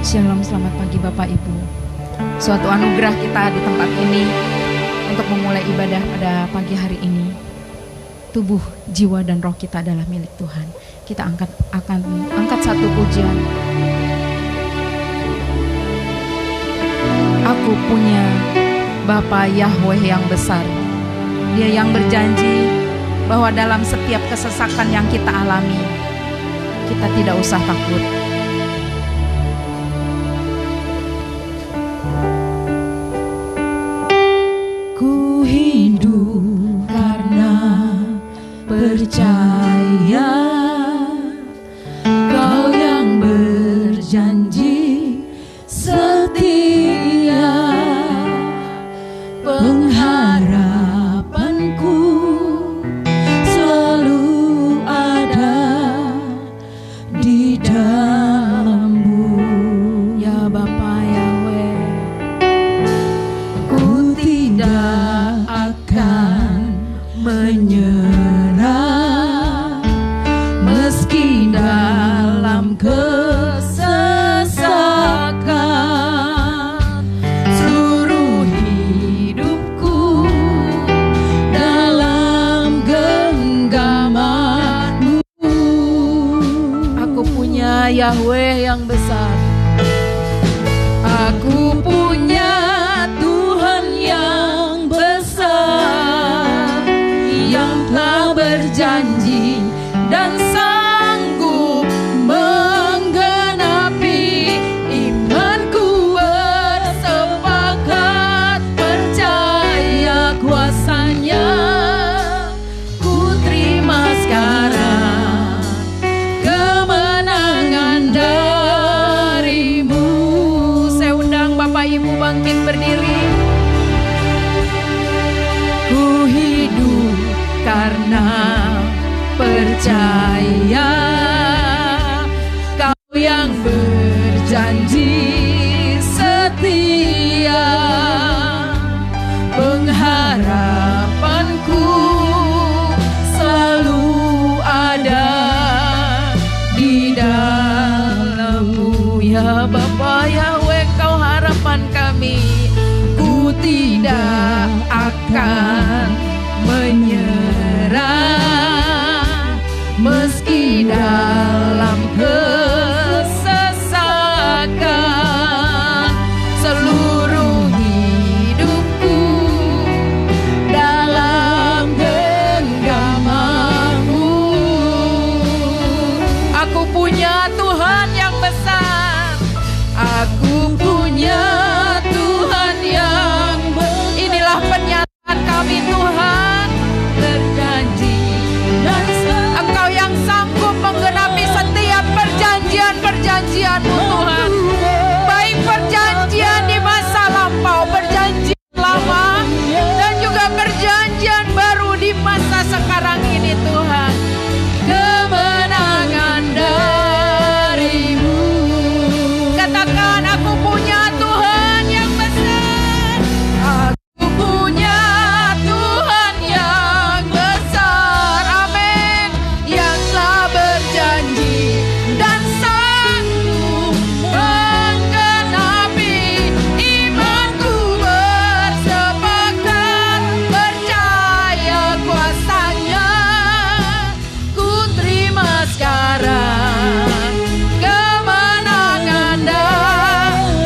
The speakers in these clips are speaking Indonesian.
Shalom, selamat pagi Bapak Ibu. Suatu anugerah kita di tempat ini untuk memulai ibadah pada pagi hari ini. Tubuh, jiwa, dan roh kita adalah milik Tuhan. Kita akan angkat satu pujian. Aku punya Bapa Yahweh yang besar. Dia yang berjanji bahwa dalam setiap kesesakan yang kita alami, kita tidak usah takut. Ku hidup karena percaya Kau yang berjanji setia. Pengharapanku selalu ada di dalam-Mu, ya Bapa Yahweh. Ku tidak akan menyerah meski dalam kesesakan. Seluruh hidupku dalam genggaman-Mu. Aku punya Yahweh yang besar. Aku punya Tuhan yang besar, yang telah berjanji dan sanggup menggenapi. Imanku bersepakat percaya kuasa-Nya. Ku terima sekarang kemenangan dari-Mu. Saya undang Bapak Ibu bangkit berdiri. Ku hidup karena percaya Kau yang berjanji setia. Pengharapanku selalu ada di dalam-Mu, ya Bapa Yahweh. Kau harapan kami. Ku tidak akan menyerah meski dalam kesesakan. Seluruh hidupku dalam genggaman-Mu. Aku punya Tuhan yang besar. Aku punya Tuhan yang besar. Inilah pernyataan kami, Tuhan. Berjanji dan Engkau yang sanggup menggenapi setiap perjanjian-perjanjian-Mu, Tuhan. Baik perjanjian di masa lampau, perjanjian lama, dan juga perjanjian baru di masa sekarang ini, Tuhan. Kemenangan dari-Mu. Katakan, aku punya Tuhan yang besar. Aku punya Tuhan yang besar. Amin. Yang telah berjanji dan sanggup menggenapi. Imanku bersepakat percaya kuasa-Nya. Ku terima sekarang kemenangan.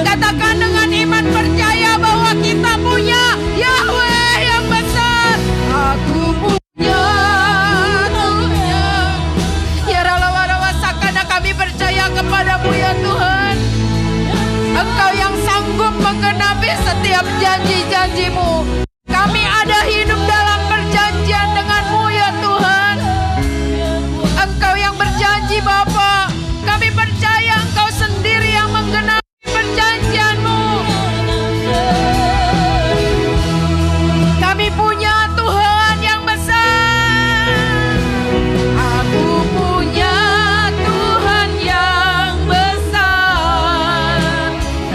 Katakan dengan iman, percaya bahwa kita punya Yahweh yang besar. Aku punya Tuhan. Ya rawa-rawa sakana, kami percaya kepada-Mu ya Tuhan. Engkau yang sanggup menggenapi setiap janji-janji-Mu. Kami ada hidup dalam perjanjian dengan-Mu ya Tuhan. Engkau yang berjanji Bapa. Kami percaya Engkau sendiri yang menggenapi perjanjian-Mu. Kami punya Tuhan yang besar. Aku punya Tuhan yang besar,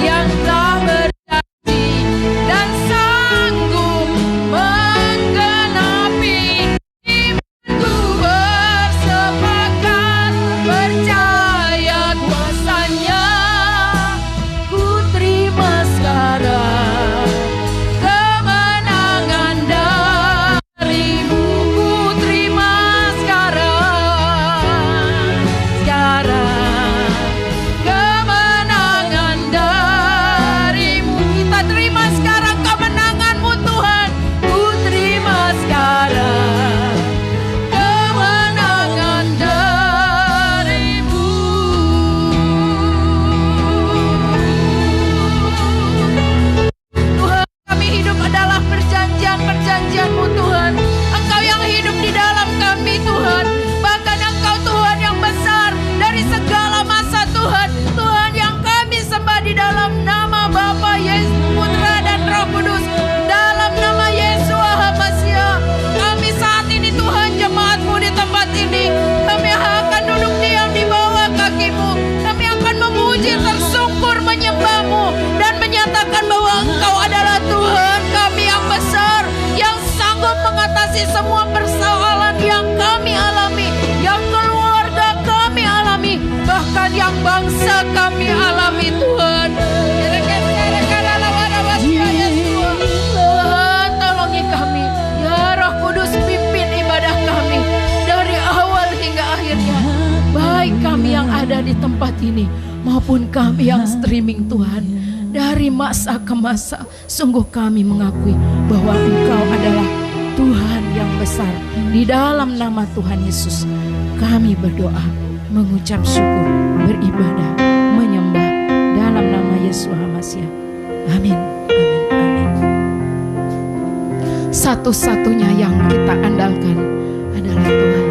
yang telah berjanji dan sanggup menggenapi. Imanku bersepakat mengatasi semua persoalan yang kami alami, yang keluarga kami alami, bahkan yang bangsa kami alami Tuhan. Tuhan tolongi kami, ya Roh Kudus pimpin ibadah kami dari awal hingga akhirnya. Baik kami yang ada di tempat ini maupun kami yang streaming Tuhan. Dari masa ke masa sungguh kami mengakui bahwa Engkau adalah Tuhan yang besar. Di dalam nama Tuhan Yesus kami berdoa, mengucap syukur, beribadah, menyembah dalam nama Yesus Hamasiah. Amin, amin, amin. Satu-satunya yang kita andalkan adalah Tuhan.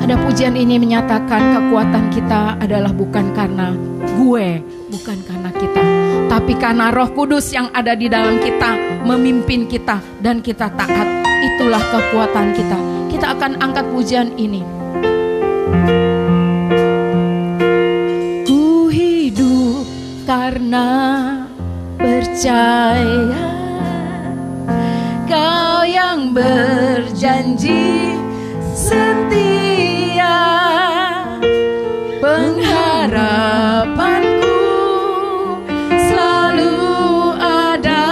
Ada pujian ini menyatakan kekuatan kita adalah bukan karena gue, bukan karena kita, tapi karena Roh Kudus yang ada di dalam kita, memimpin kita dan kita taat. Itulah kekuatan kita. Kita akan angkat pujian ini. Ku hidup karena percaya, Kau yang berjanji setia, pengharapanku selalu ada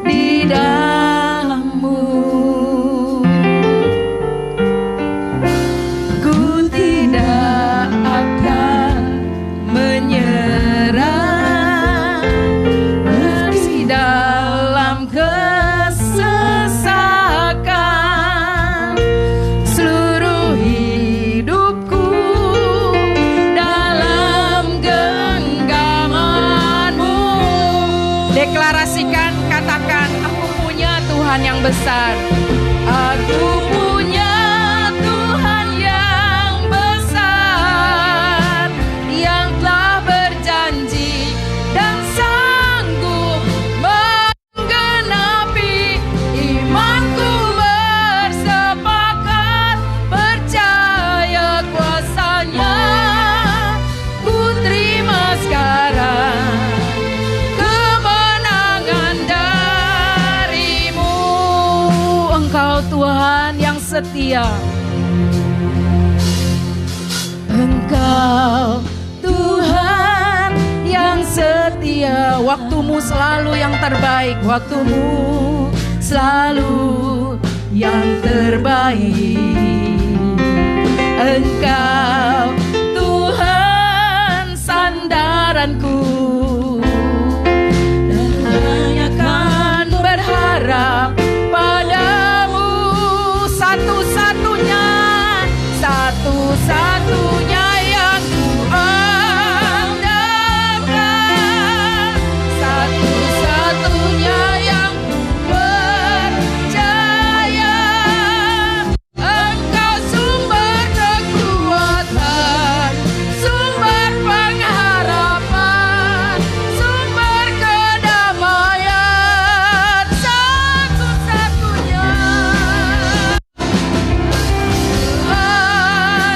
di dalam-Mu. Ku tidak akan menyerah meski dalam kesesakan. Seluruh hidupku dalam genggaman-Mu. Deklarasikan, katakan, aku punya Tuhan yang besar. Aku punya Tuhan yang besar, yang telah berjanji dan sanggup menggenapi. Imanku bersepakat percaya kuasa-Nya. Ku terima sekarang kemenangan dari-Mu. Engkau Tuhan yang setia. Engkau Tuhan yang setia. Waktu-Mu selalu yang terbaik. Waktu-Mu selalu yang terbaik. Engkau Tuhan sandaranku, dan hanya kan berharap padamu. Satu-satunya, satu-satunya yang ku andalkan, satu-satunya yang ku percaya. Engkau sumber kekuatan, sumber pengharapan, sumber kedamaian. Satu-satunya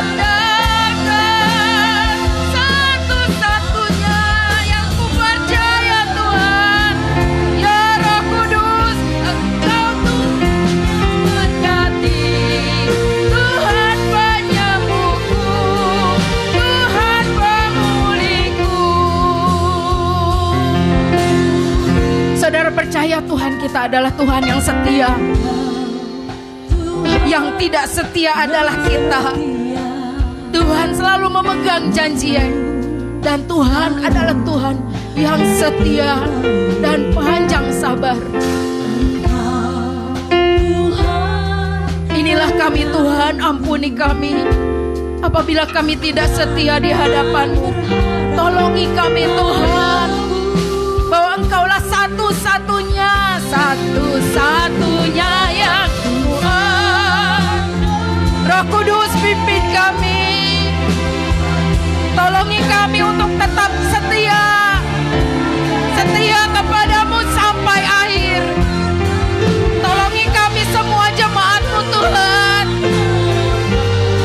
andalkan, satu-satunya yang ku percaya Tuhan. Ya Roh Kudus, Engkau Tuhan berkati, Tuhan penyembuhku, Tuhan pemulihku. Saudara percaya Tuhan kita adalah Tuhan yang setia. Yang tidak setia adalah kita. Tuhan selalu memegang janjinya, dan Tuhan adalah Tuhan yang setia dan panjang sabar. Inilah kami Tuhan, ampuni kami apabila kami tidak setia di hadapan-Mu. Tolongi kami Tuhan, bahwa Engkaulah satu-satunya, satu-satunya yang Tuhan. Roh Kudus pimpin kami, tolongi kami untuk tetap setia, setia kepada-Mu sampai akhir. Tolongi kami semua jemaat-Mu Tuhan,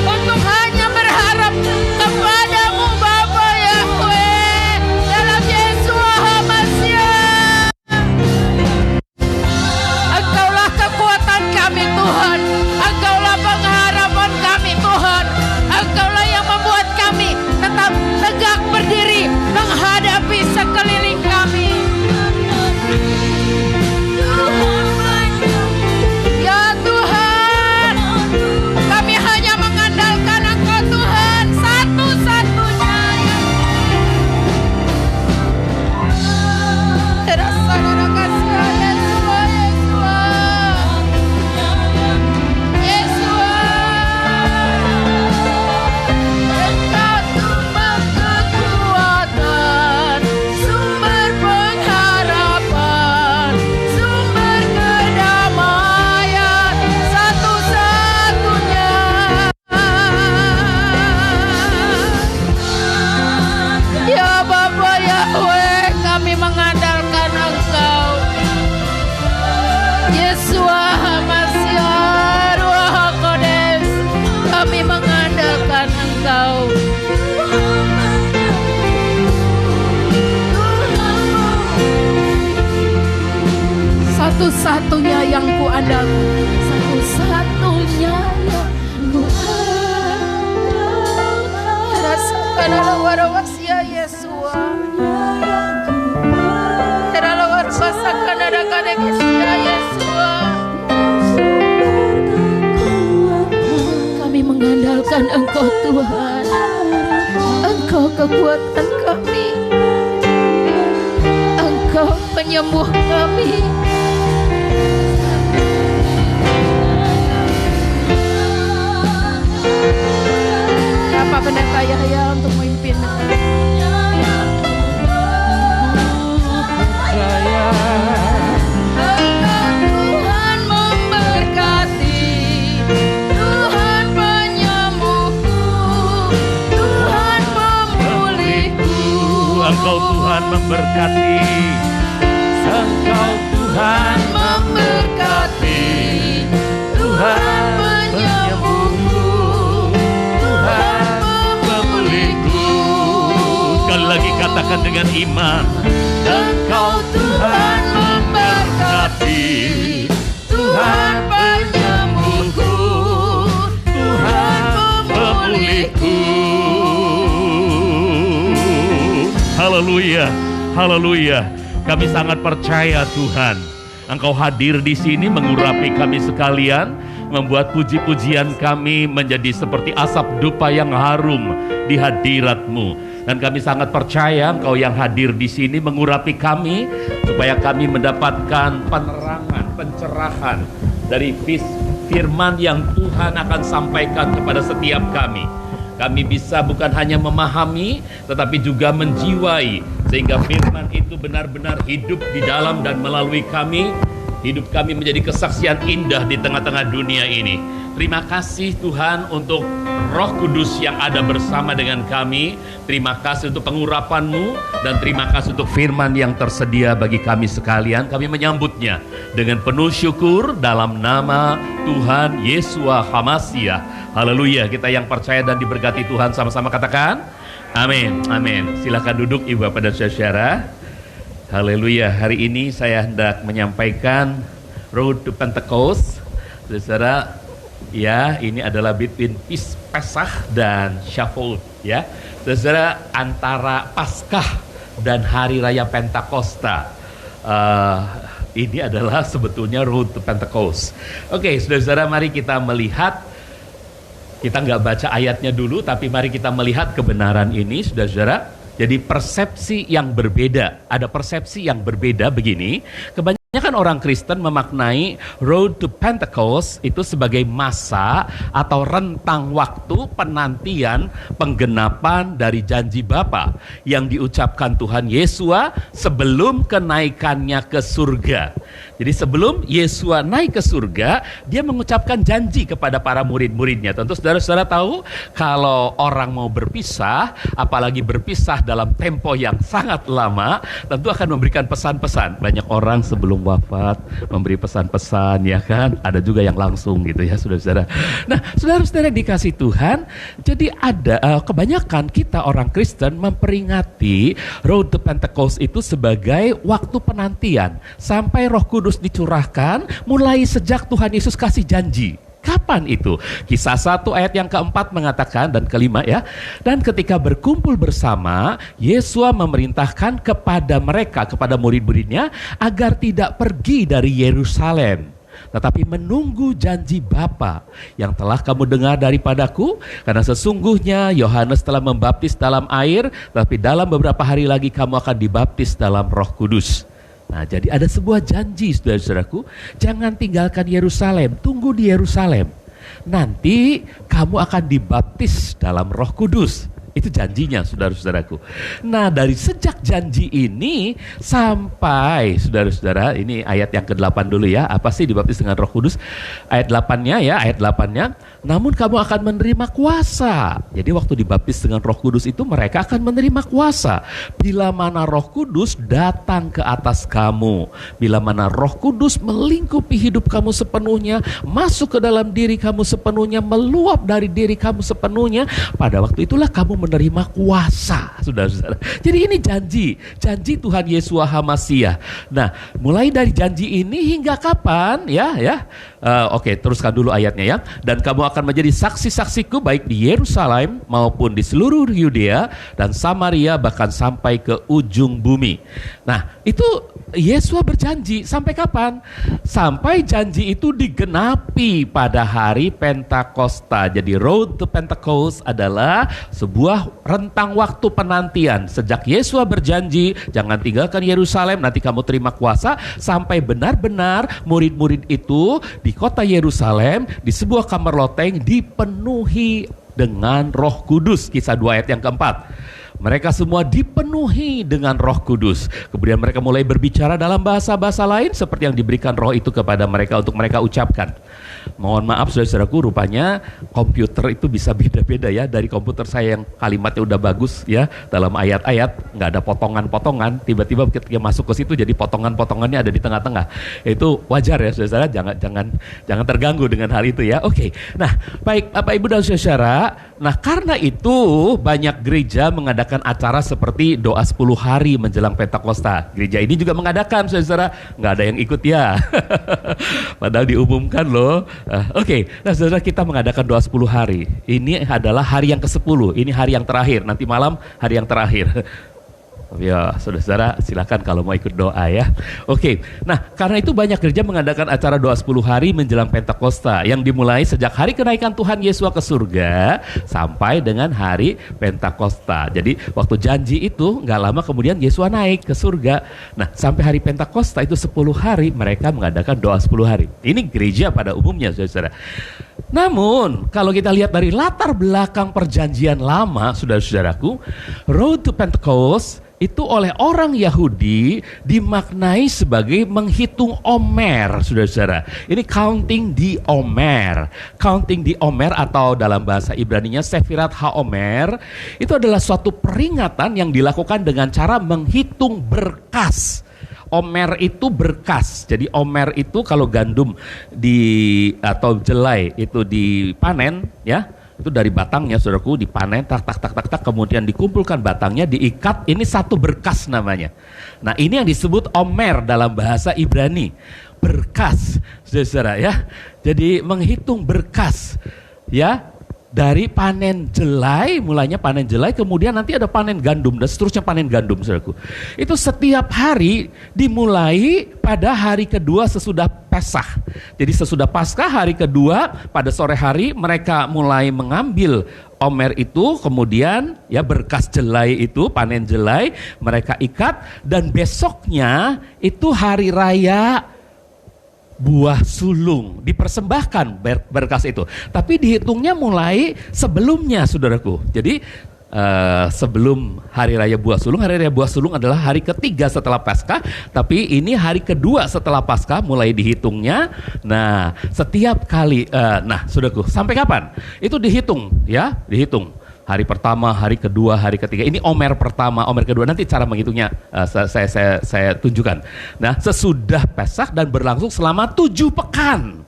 untuk hanya berharap kepada-Mu Bapa Yahweh, dalam Yesus Hamasiah. satu-satunya yang kuandalkan, satu-satunya yang kuandalkan. Rasakan warawasia Yesua. Rasakan ada kanegesia Yesua. Kami mengandalkan Engkau Tuhan. Engkau kekuatan kami. Engkau penyembuh kami. Apa pendeta Yahya untuk memimpin? Tuhan memberkati, Tuhan penyembuhku, Tuhan pemulihku. Engkau Tuhan memberkati, Engkau Tuhan memberkati, Tuhan penyembuhku, Tuhan pemulihku. Sekali lagi katakan dengan iman, Engkau Tuhan memberkati, Tuhan penyembuhku, Tuhan pemulihku. Haleluya, haleluya. Kami sangat percaya Tuhan, Engkau hadir di sini mengurapi kami sekalian, membuat puji-pujian kami menjadi seperti asap dupa yang harum di hadirat-Mu. Dan kami sangat percaya Engkau yang hadir di sini mengurapi kami, supaya kami mendapatkan penerangan, pencerahan dari firman yang Tuhan akan sampaikan kepada setiap kami. Kami bisa bukan hanya memahami, tetapi juga menjiwai, sehingga firman itu benar-benar hidup di dalam dan melalui kami. Hidup kami menjadi kesaksian indah di tengah-tengah dunia ini. Terima kasih Tuhan untuk Roh Kudus yang ada bersama dengan kami. Terima kasih untuk pengurapan-Mu, dan terima kasih untuk firman yang tersedia bagi kami sekalian. Kami menyambutnya dengan penuh syukur dalam nama Tuhan Yesua HaMasiah. Haleluya. Kita yang percaya dan diberkati Tuhan sama-sama katakan amin, amin. Silakan duduk Ibu Bapak dan Saudara. Haleluya. Hari ini saya hendak menyampaikan Road to Pentecost. Saudara, ya, ini adalah between Pesach dan Shavuot, ya. Saudara, antara Paskah dan Hari Raya Pentakosta. Ini adalah sebetulnya Road to Pentecost. Oke, saudara-saudara, mari kita melihat. Kita nggak baca ayatnya dulu, tapi mari kita melihat kebenaran ini, saudara-saudara. Jadi persepsi yang berbeda, ada persepsi yang berbeda begini. Kebanyakan orang Kristen memaknai Road to Pentecost itu sebagai masa atau rentang waktu penantian penggenapan dari janji Bapa yang diucapkan Tuhan Yesua sebelum kenaikannya ke surga. Jadi sebelum Yesua naik ke surga, dia mengucapkan janji kepada para murid-muridnya. Tentu saudara-saudara tahu, kalau orang mau berpisah, apalagi berpisah dalam tempo yang sangat lama, tentu akan memberikan pesan-pesan. Banyak orang sebelum wafat memberi pesan-pesan, ya kan? Ada juga yang langsung gitu ya, saudara-saudara. Nah, saudara-saudara dikasih Tuhan, jadi ada kebanyakan kita orang Kristen memperingati Road to Pentecost itu sebagai waktu penantian sampai Roh Kudus dicurahkan, mulai sejak Tuhan Yesus kasih janji. Kapan itu? Kisah 1 ayat yang keempat mengatakan, dan kelima ya, dan ketika berkumpul bersama, Yesua memerintahkan kepada mereka, kepada murid-muridnya, agar tidak pergi dari Yerusalem, tetapi menunggu janji Bapa yang telah kamu dengar daripadaku, karena sesungguhnya Yohanes telah membaptis dalam air, tapi dalam beberapa hari lagi kamu akan dibaptis dalam Roh Kudus. Nah, jadi ada sebuah janji, saudara-saudaraku, jangan tinggalkan Yerusalem, tunggu di Yerusalem. Nanti kamu akan dibaptis dalam Roh Kudus. Itu janjinya, saudara-saudaraku. Nah, dari sejak janji ini sampai, saudara-saudara, ini ayat yang ke-8 dulu ya. Apa sih dibaptis dengan Roh Kudus? Ayat 8-nya ya, ayat 8-nya. Namun kamu akan menerima kuasa. Jadi waktu dibaptis dengan Roh Kudus itu mereka akan menerima kuasa. Bila mana Roh Kudus datang ke atas kamu. Bila mana Roh Kudus melingkupi hidup kamu sepenuhnya, masuk ke dalam diri kamu sepenuhnya, meluap dari diri kamu sepenuhnya. Pada waktu itulah kamu menerima kuasa, saudara-saudara. Jadi ini janji Tuhan Yeshua HaMasiah. Nah, mulai dari janji ini hingga kapan? Oke, teruskan dulu ayatnya ya. Dan kamu akan menjadi saksi-saksiku baik di Yerusalem maupun di seluruh Yudea dan Samaria bahkan sampai ke ujung bumi. Nah, itu Yeshua berjanji sampai kapan? Sampai janji itu digenapi pada hari Pentakosta. Jadi Road to Pentecost adalah sebuah rentang waktu penantian. Sejak Yeshua berjanji, jangan tinggalkan Yerusalem, nanti kamu terima kuasa, sampai benar-benar murid-murid itu di kota Yerusalem, di sebuah kamar loteng dipenuhi dengan Roh Kudus. Kisah 2 ayat yang keempat. Mereka semua dipenuhi dengan Roh Kudus. Kemudian mereka mulai berbicara dalam bahasa-bahasa lain seperti yang diberikan Roh itu kepada mereka untuk mereka ucapkan. Mohon maaf saudara-saudaraku, rupanya komputer itu bisa beda-beda ya. Dari komputer saya yang kalimatnya udah bagus ya, dalam ayat-ayat nggak ada potongan-potongan, tiba-tiba ketika masuk ke situ jadi potongan-potongannya ada di tengah-tengah. Itu wajar ya saudara, jangan terganggu dengan hal itu ya. Oke. Nah, baik Bapak Ibu dan saudara, nah karena itu banyak gereja mengadakan acara seperti doa 10 hari menjelang Pentakosta. Gereja ini juga mengadakan, saudara, nggak ada yang ikut ya. Padahal diumumkan loh. Oke, nah saudara, kita mengadakan doa 10 hari. Ini adalah hari yang ke-10, ini hari yang terakhir, nanti malam hari yang terakhir. Ya, saudara-saudara silakan kalau mau ikut doa ya. Oke, nah karena itu banyak gereja mengadakan acara doa 10 hari menjelang Pentakosta yang dimulai sejak hari kenaikan Tuhan Yesus ke surga sampai dengan hari Pentakosta. Jadi waktu janji itu nggak lama kemudian Yesus naik ke surga. Nah sampai hari Pentakosta itu 10 hari mereka mengadakan doa 10 hari. Ini gereja pada umumnya saudara-saudara. Namun kalau kita lihat dari latar belakang perjanjian lama, saudara-saudaraku, Road to Pentecost itu oleh orang Yahudi dimaknai sebagai menghitung Omer, saudara-saudara. Ini counting di Omer. Counting di Omer atau dalam bahasa Ibraninya Sefirat HaOmer, itu adalah suatu peringatan yang dilakukan dengan cara menghitung berkas. Omer itu berkas. Jadi Omer itu kalau gandum atau jelai itu dipanen ya, itu dari batangnya saudaraku dipanen tak kemudian dikumpulkan batangnya, diikat, ini satu berkas namanya. Nah ini yang disebut Omer dalam bahasa Ibrani, berkas saudara ya. Jadi menghitung berkas ya, dari panen jelai, mulainya panen jelai, kemudian nanti ada panen gandum dan seterusnya panen gandum saudaraku. Itu setiap hari dimulai pada hari kedua sesudah Pesah. Jadi sesudah Paskah hari kedua pada sore hari mereka mulai mengambil Omer itu, kemudian ya berkas jelai itu, panen jelai mereka ikat, dan besoknya itu hari raya buah sulung, dipersembahkan berkas itu. Tapi dihitungnya mulai sebelumnya saudaraku. Jadi sebelum hari raya buah sulung adalah hari ketiga setelah Paskah, tapi ini hari kedua setelah Paskah mulai dihitungnya. Nah setiap kali, saudaraku, sampai kapan? Itu dihitung ya, dihitung. Hari pertama, hari kedua, hari ketiga. Ini Omer pertama, Omer kedua. Nanti cara menghitungnya saya tunjukkan. Nah, sesudah Pesach dan berlangsung selama 7 pekan.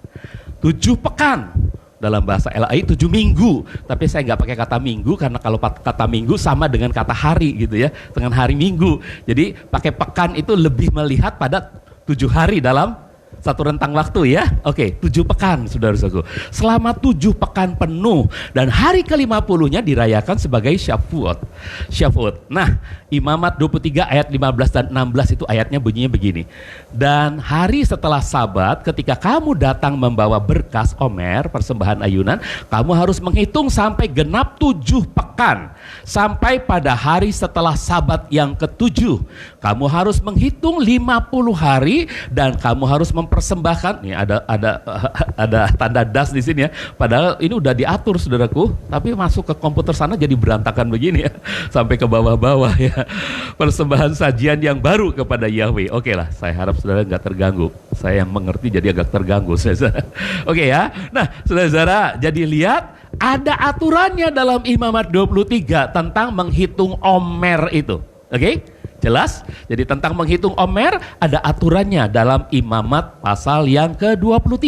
7 pekan. Dalam bahasa LAI 7 minggu. Tapi saya nggak pakai kata minggu karena kalau kata minggu sama dengan kata hari gitu ya. Dengan hari minggu. Jadi pakai pekan itu lebih melihat pada 7 hari dalam satu rentang waktu ya. Oke, 7 pekan saudara-saudaraku. Selama 7 pekan penuh dan hari ke-50-nya dirayakan sebagai Shavuot. Nah, Imamat 23 ayat 15 dan 16 itu ayatnya bunyinya begini. Dan hari setelah Sabat ketika kamu datang membawa berkas Omer, persembahan ayunan, kamu harus menghitung sampai genap 7 pekan. Sampai pada hari setelah Sabat yang ke-7. Kamu harus menghitung 50 hari dan kamu harus mempersembahkan. Nih ada tanda das di sini ya. Padahal ini udah diatur saudaraku, tapi masuk ke komputer sana jadi berantakan begini ya. Sampai ke bawah-bawah ya. Persembahan sajian yang baru kepada Yahweh. Oke lah, saya harap saudara nggak terganggu. Saya yang mengerti jadi agak terganggu saudara. Oke ya. Nah saudara, jadi lihat ada aturannya dalam Imamat 23 tentang menghitung Omer itu. Oke? Jelas? Jadi tentang menghitung Omer ada aturannya dalam Imamat pasal yang ke-23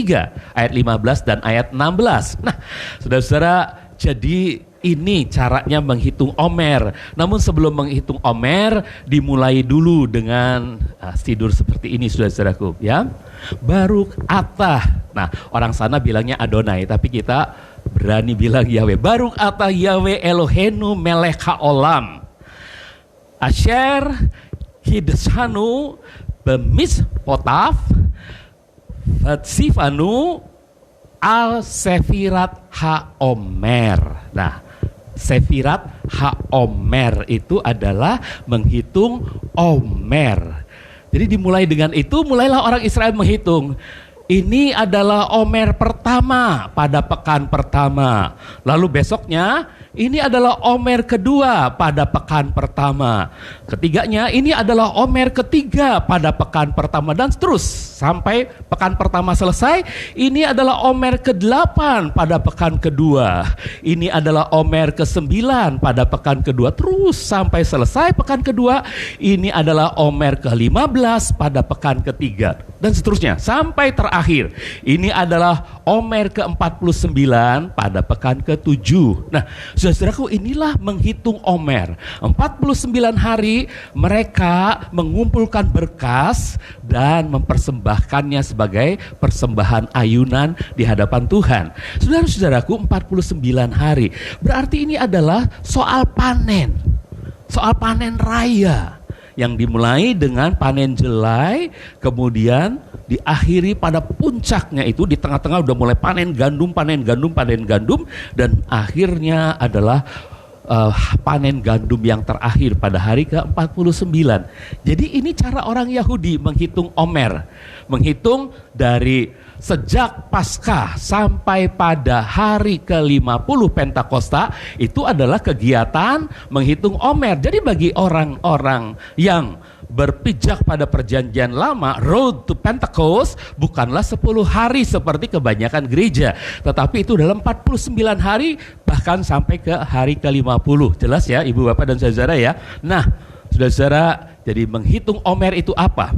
ayat 15 dan ayat 16. Nah, saudara-saudara, jadi ini caranya menghitung Omer. Namun sebelum menghitung Omer, dimulai dulu dengan tidur seperti ini, saudara-saudaraku, ya. Baruk atah. Nah, orang sana bilangnya Adonai, tapi kita berani bilang Yahweh. Baruk atah Yahweh Elohenu melech haolam. Asher hideshanu bemis potaf vatsifanu al sefirat ha-omer. Nah, sefirat ha-omer itu adalah menghitung Omer. Jadi dimulai dengan itu, mulailah orang Israel menghitung. Ini adalah Omer pertama pada pekan pertama. Lalu besoknya, ini adalah Omer kedua pada pekan pertama. Ketiganya, ini adalah Omer ketiga pada pekan pertama. Dan terus sampai pekan pertama selesai. Ini adalah Omer ke-8 pada pekan kedua. Ini adalah Omer ke-9 pada pekan kedua. Terus sampai selesai pekan kedua. Ini adalah Omer ke-15 pada pekan ketiga. Dan seterusnya sampai terakhir. Ini adalah Omer ke-49 pada pekan ke-7. Nah, saudaraku, inilah menghitung Omer. 49 hari mereka mengumpulkan berkas dan mempersembahkannya sebagai persembahan ayunan di hadapan Tuhan. Saudara-saudaraku, 49 hari. Berarti ini adalah soal panen. Soal panen raya. Yang dimulai dengan panen jelai, kemudian diakhiri pada puncaknya itu di tengah-tengah udah mulai panen gandum, dan akhirnya adalah panen gandum yang terakhir pada hari ke-49. Jadi ini cara orang Yahudi menghitung Omer, menghitung dari sejak Paskah sampai pada hari ke-50 Pentakosta, itu adalah kegiatan menghitung Omer. Jadi bagi orang-orang yang berpijak pada perjanjian lama, Road to Pentecost bukanlah 10 hari seperti kebanyakan gereja, tetapi itu dalam 49 hari bahkan sampai ke hari ke-50. Jelas ya Ibu Bapak dan Saudara ya. Nah, Saudara-saudara, jadi menghitung Omer itu apa?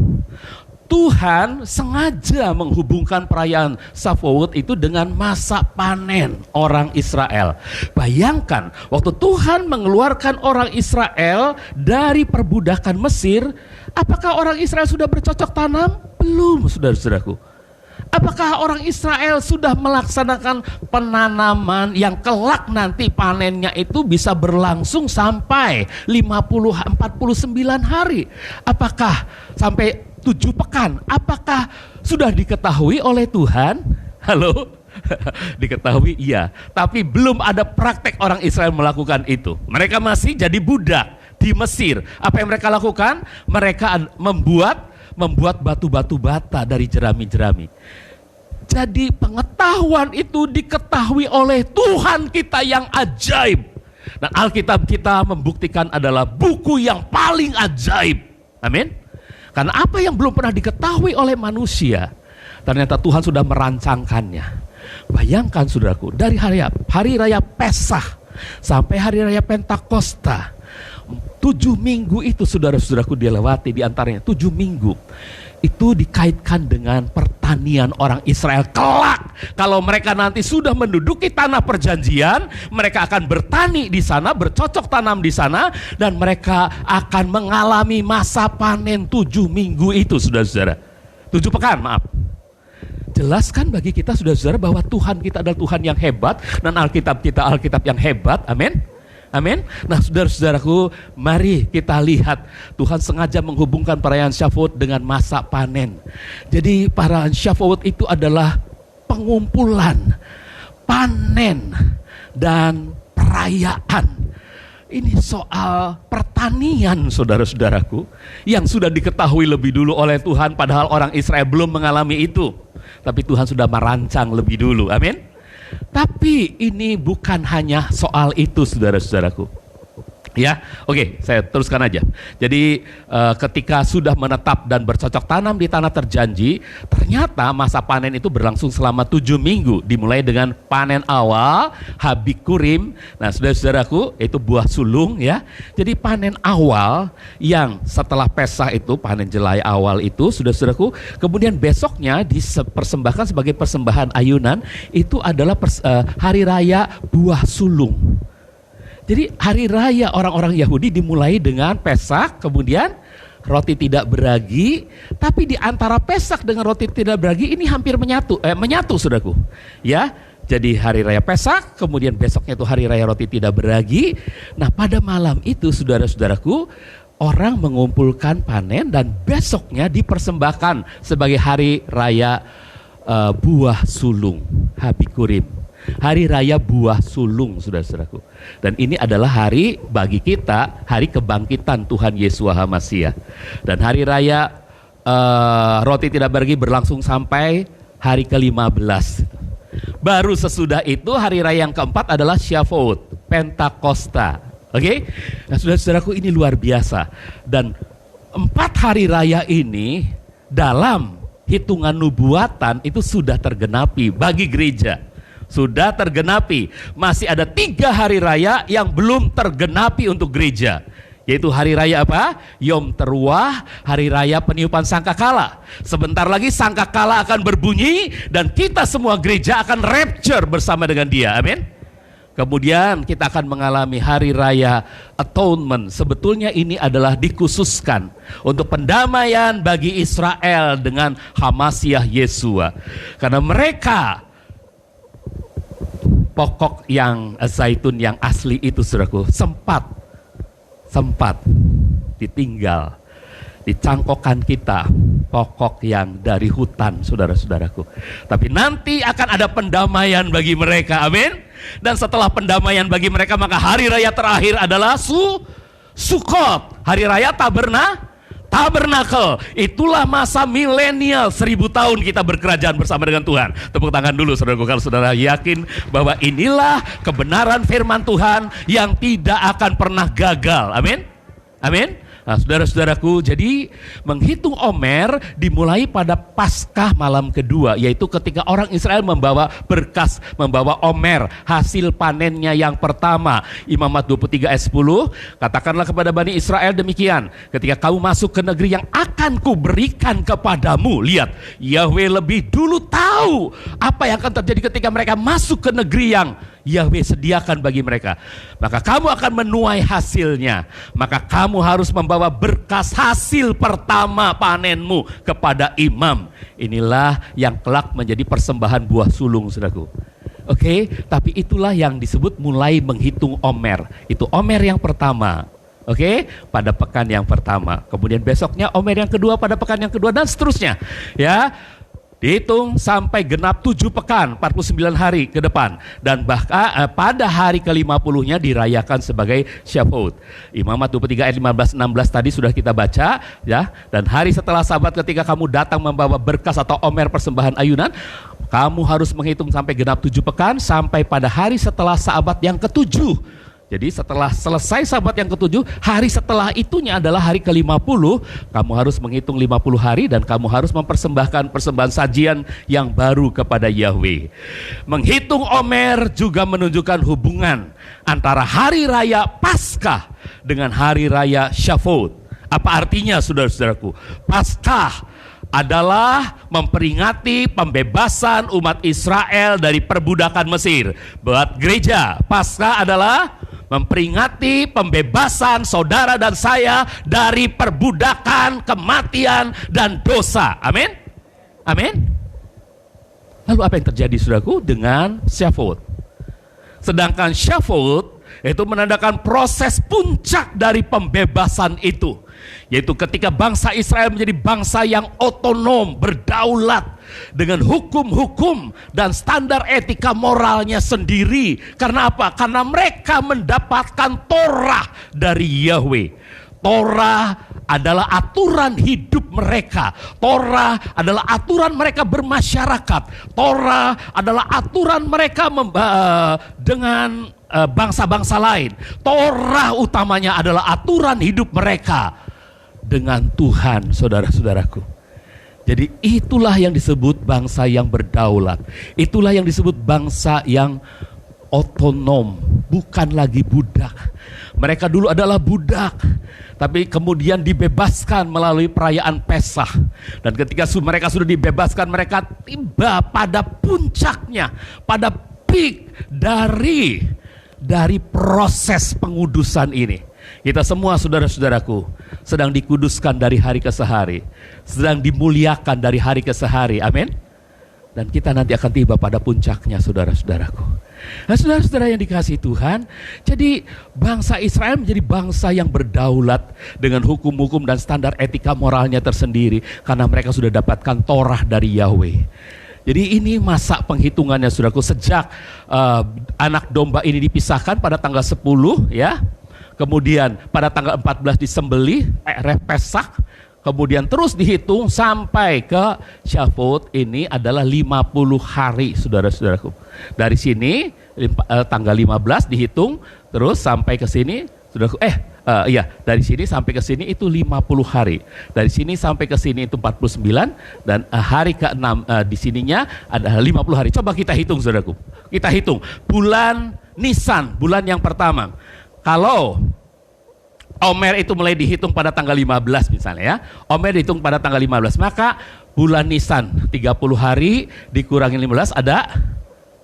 Tuhan sengaja menghubungkan perayaan Shavuot itu dengan masa panen orang Israel. Bayangkan, waktu Tuhan mengeluarkan orang Israel dari perbudakan Mesir, apakah orang Israel sudah bercocok tanam? Belum, saudara-saudaraku. Apakah orang Israel sudah melaksanakan penanaman yang kelak nanti panennya itu bisa berlangsung sampai 49 hari? Apakah sampai 7 pekan? Apakah sudah diketahui oleh Tuhan? Halo? Diketahui iya, tapi belum ada praktek orang Israel melakukan itu. Mereka masih jadi budak di Mesir. Apa yang mereka lakukan? Mereka membuat batu-batu bata dari jerami-jerami. Jadi pengetahuan itu diketahui oleh Tuhan kita yang ajaib. Dan Alkitab kita membuktikan adalah buku yang paling ajaib. Amin. Karena apa yang belum pernah diketahui oleh manusia, ternyata Tuhan sudah merancangkannya. Bayangkan saudaraku, dari hari raya Pesah sampai hari raya Pentakosta, 7 minggu itu saudara-saudaraku dilewati, di antaranya 7 minggu. Itu dikaitkan dengan pertanian orang Israel kelak. Kalau mereka nanti sudah menduduki tanah perjanjian, mereka akan bertani di sana, bercocok tanam di sana, dan mereka akan mengalami masa panen 7 minggu itu, saudara-saudara. 7 pekan, maaf. Jelaskan bagi kita, saudara-saudara, bahwa Tuhan kita adalah Tuhan yang hebat, dan Alkitab kita Alkitab yang hebat. Amin. Amin. Nah, saudara-saudaraku, mari kita lihat Tuhan sengaja menghubungkan perayaan Shavuot dengan masa panen. Jadi perayaan Shavuot itu adalah pengumpulan, panen, dan perayaan. Ini soal pertanian, saudara-saudaraku, yang sudah diketahui lebih dulu oleh Tuhan, padahal orang Israel belum mengalami itu. Tapi Tuhan sudah merancang lebih dulu. Amin. Tapi ini bukan hanya soal itu, saudara-saudaraku. Ya, oke, saya teruskan aja. Jadi ketika sudah menetap dan bercocok tanam di tanah terjanji, ternyata masa panen itu berlangsung selama 7 minggu. Dimulai dengan panen awal, Habikurim. Nah, saudara-saudaraku, itu buah sulung ya. Jadi panen awal yang setelah Pesah itu, panen jelai awal itu, saudara-saudaraku, kemudian besoknya dipersembahkan sebagai persembahan ayunan, itu adalah hari raya buah sulung. Jadi hari raya orang-orang Yahudi dimulai dengan Pesak, kemudian roti tidak beragi, tapi di antara Pesak dengan roti tidak beragi ini hampir menyatu saudaraku. Ya, jadi hari raya Pesak, kemudian besoknya itu hari raya roti tidak beragi. Nah, pada malam itu saudara-saudaraku, orang mengumpulkan panen dan besoknya dipersembahkan sebagai hari raya buah sulung, Habikurim. Hari raya buah sulung, saudara-saudaraku. Dan ini adalah hari bagi kita, hari kebangkitan Tuhan Yesus HaMasiah. Dan hari raya roti tidak beragi berlangsung sampai hari ke-15. Baru sesudah itu hari raya yang keempat adalah Shavuot, Pentakosta. Oke? Nah, saudara-saudaraku, ini luar biasa. Dan 4 hari raya ini dalam hitungan nubuatan itu sudah tergenapi bagi gereja. Sudah tergenapi. Masih ada 3 hari raya yang belum tergenapi untuk gereja. Yaitu hari raya apa? Yom Teruah, hari raya peniupan sangkakala. Sebentar lagi sangkakala akan berbunyi dan kita semua gereja akan rapture bersama dengan dia. Amin. Kemudian kita akan mengalami hari raya atonement. Sebetulnya ini adalah dikhususkan untuk pendamaian bagi Israel dengan Hamasiah Yesua. Karena mereka pokok yang zaitun yang asli itu, saudaraku, sempat ditinggal, dicangkokkan kita pokok yang dari hutan, saudara-saudaraku. Tapi nanti akan ada pendamaian bagi mereka, amin. Dan setelah pendamaian bagi mereka, maka hari raya terakhir adalah Sukot, hari raya Tabernakel. Itulah masa milenial, 1000 tahun kita berkerajaan bersama dengan Tuhan. Tepuk tangan dulu saudaraku kalau saudara yakin bahwa inilah kebenaran firman Tuhan yang tidak akan pernah gagal. Amin. Amin. Nah, saudara-saudaraku, jadi menghitung Omer dimulai pada Paskah malam kedua, yaitu ketika orang Israel membawa berkas, membawa Omer, hasil panennya yang pertama. Imamat 23 ayat 10, katakanlah kepada Bani Israel demikian, ketika kamu masuk ke negeri yang akan kuberikan kepadamu. Lihat, Yahweh lebih dulu tahu apa yang akan terjadi ketika mereka masuk ke negeri yang Yahweh sediakan bagi mereka. Maka kamu akan menuai hasilnya. Maka kamu harus membawa berkas hasil pertama panenmu kepada imam. Inilah yang kelak menjadi persembahan buah sulung, saudaraku. Oke, tapi itulah yang disebut mulai menghitung Omer. Itu Omer yang pertama. Oke, pada pekan yang pertama. Kemudian besoknya Omer yang kedua pada pekan yang kedua dan seterusnya. Ya. Dihitung sampai genap 7 pekan, 49 hari ke depan. Dan bahkan pada hari ke-50-nya dirayakan sebagai Shavuot. Imamat 23 ayat 15-16 tadi sudah kita baca, ya. Dan hari setelah Sabat ketika kamu datang membawa berkas atau Omer persembahan ayunan, kamu harus menghitung sampai genap 7 pekan sampai pada hari setelah Sabat yang ke-7. Jadi setelah selesai Sabat yang ke-7, hari setelah itunya adalah hari ke-50, kamu harus menghitung 50 hari dan kamu harus mempersembahkan persembahan sajian yang baru kepada Yahweh. Menghitung Omer juga menunjukkan hubungan antara hari raya Paskah dengan hari raya Shavuot. Apa artinya saudara-saudaraku? Paskah adalah memperingati pembebasan umat Israel dari perbudakan Mesir. Buat gereja, Paskah adalah memperingati pembebasan saudara dan saya dari perbudakan, kematian, dan dosa. Amin? Amin? Lalu apa yang terjadi saudaraku dengan Shavuot? Sedangkan Shavuot itu menandakan proses puncak dari pembebasan itu, yaitu ketika bangsa Israel menjadi bangsa yang otonom, berdaulat dengan hukum-hukum dan standar etika moralnya sendiri. Karena apa? Karena mereka mendapatkan Torah dari Yahweh. Torah adalah aturan hidup mereka. Torah adalah aturan mereka bermasyarakat. Torah adalah aturan mereka dengan bangsa-bangsa lain. Torah utamanya adalah aturan hidup mereka dengan Tuhan, saudara-saudaraku. Jadi itulah yang disebut bangsa yang berdaulat. Itulah yang disebut bangsa yang otonom, bukan lagi budak. Mereka dulu adalah budak, tapi kemudian dibebaskan melalui perayaan Pesah. Dan ketika mereka sudah dibebaskan, mereka tiba pada puncaknya, pada peak dari dari proses pengudusan ini. Kita semua saudara-saudaraku sedang dikuduskan dari hari ke hari, sedang dimuliakan dari hari ke hari, amin. Dan kita nanti akan tiba pada puncaknya saudara-saudaraku. Nah saudara-saudara yang dikasihi Tuhan, jadi bangsa Israel menjadi bangsa yang berdaulat dengan hukum-hukum dan standar etika moralnya tersendiri, karena mereka sudah dapatkan Torah dari Yahweh. Jadi ini masa penghitungannya saudaraku, sejak anak domba ini dipisahkan pada tanggal 10 ya. Kemudian pada tanggal 14 disembelih, Pesak. Kemudian terus dihitung sampai ke Syafot, ini adalah 50 hari saudara-saudaraku. Dari sini tanggal 15 dihitung terus sampai ke sini saudaraku. Dari sini sampai ke sini itu 50 hari. Dari sini sampai ke sini itu 49 dan hari ke-6 di sininya ada 50 hari. Coba kita hitung saudaraku. Kita hitung bulan Nisan, bulan yang pertama. Kalau Omer itu mulai dihitung pada tanggal 15 misalnya ya. Omer dihitung pada tanggal 15, maka bulan Nisan 30 hari dikurangi 15 ada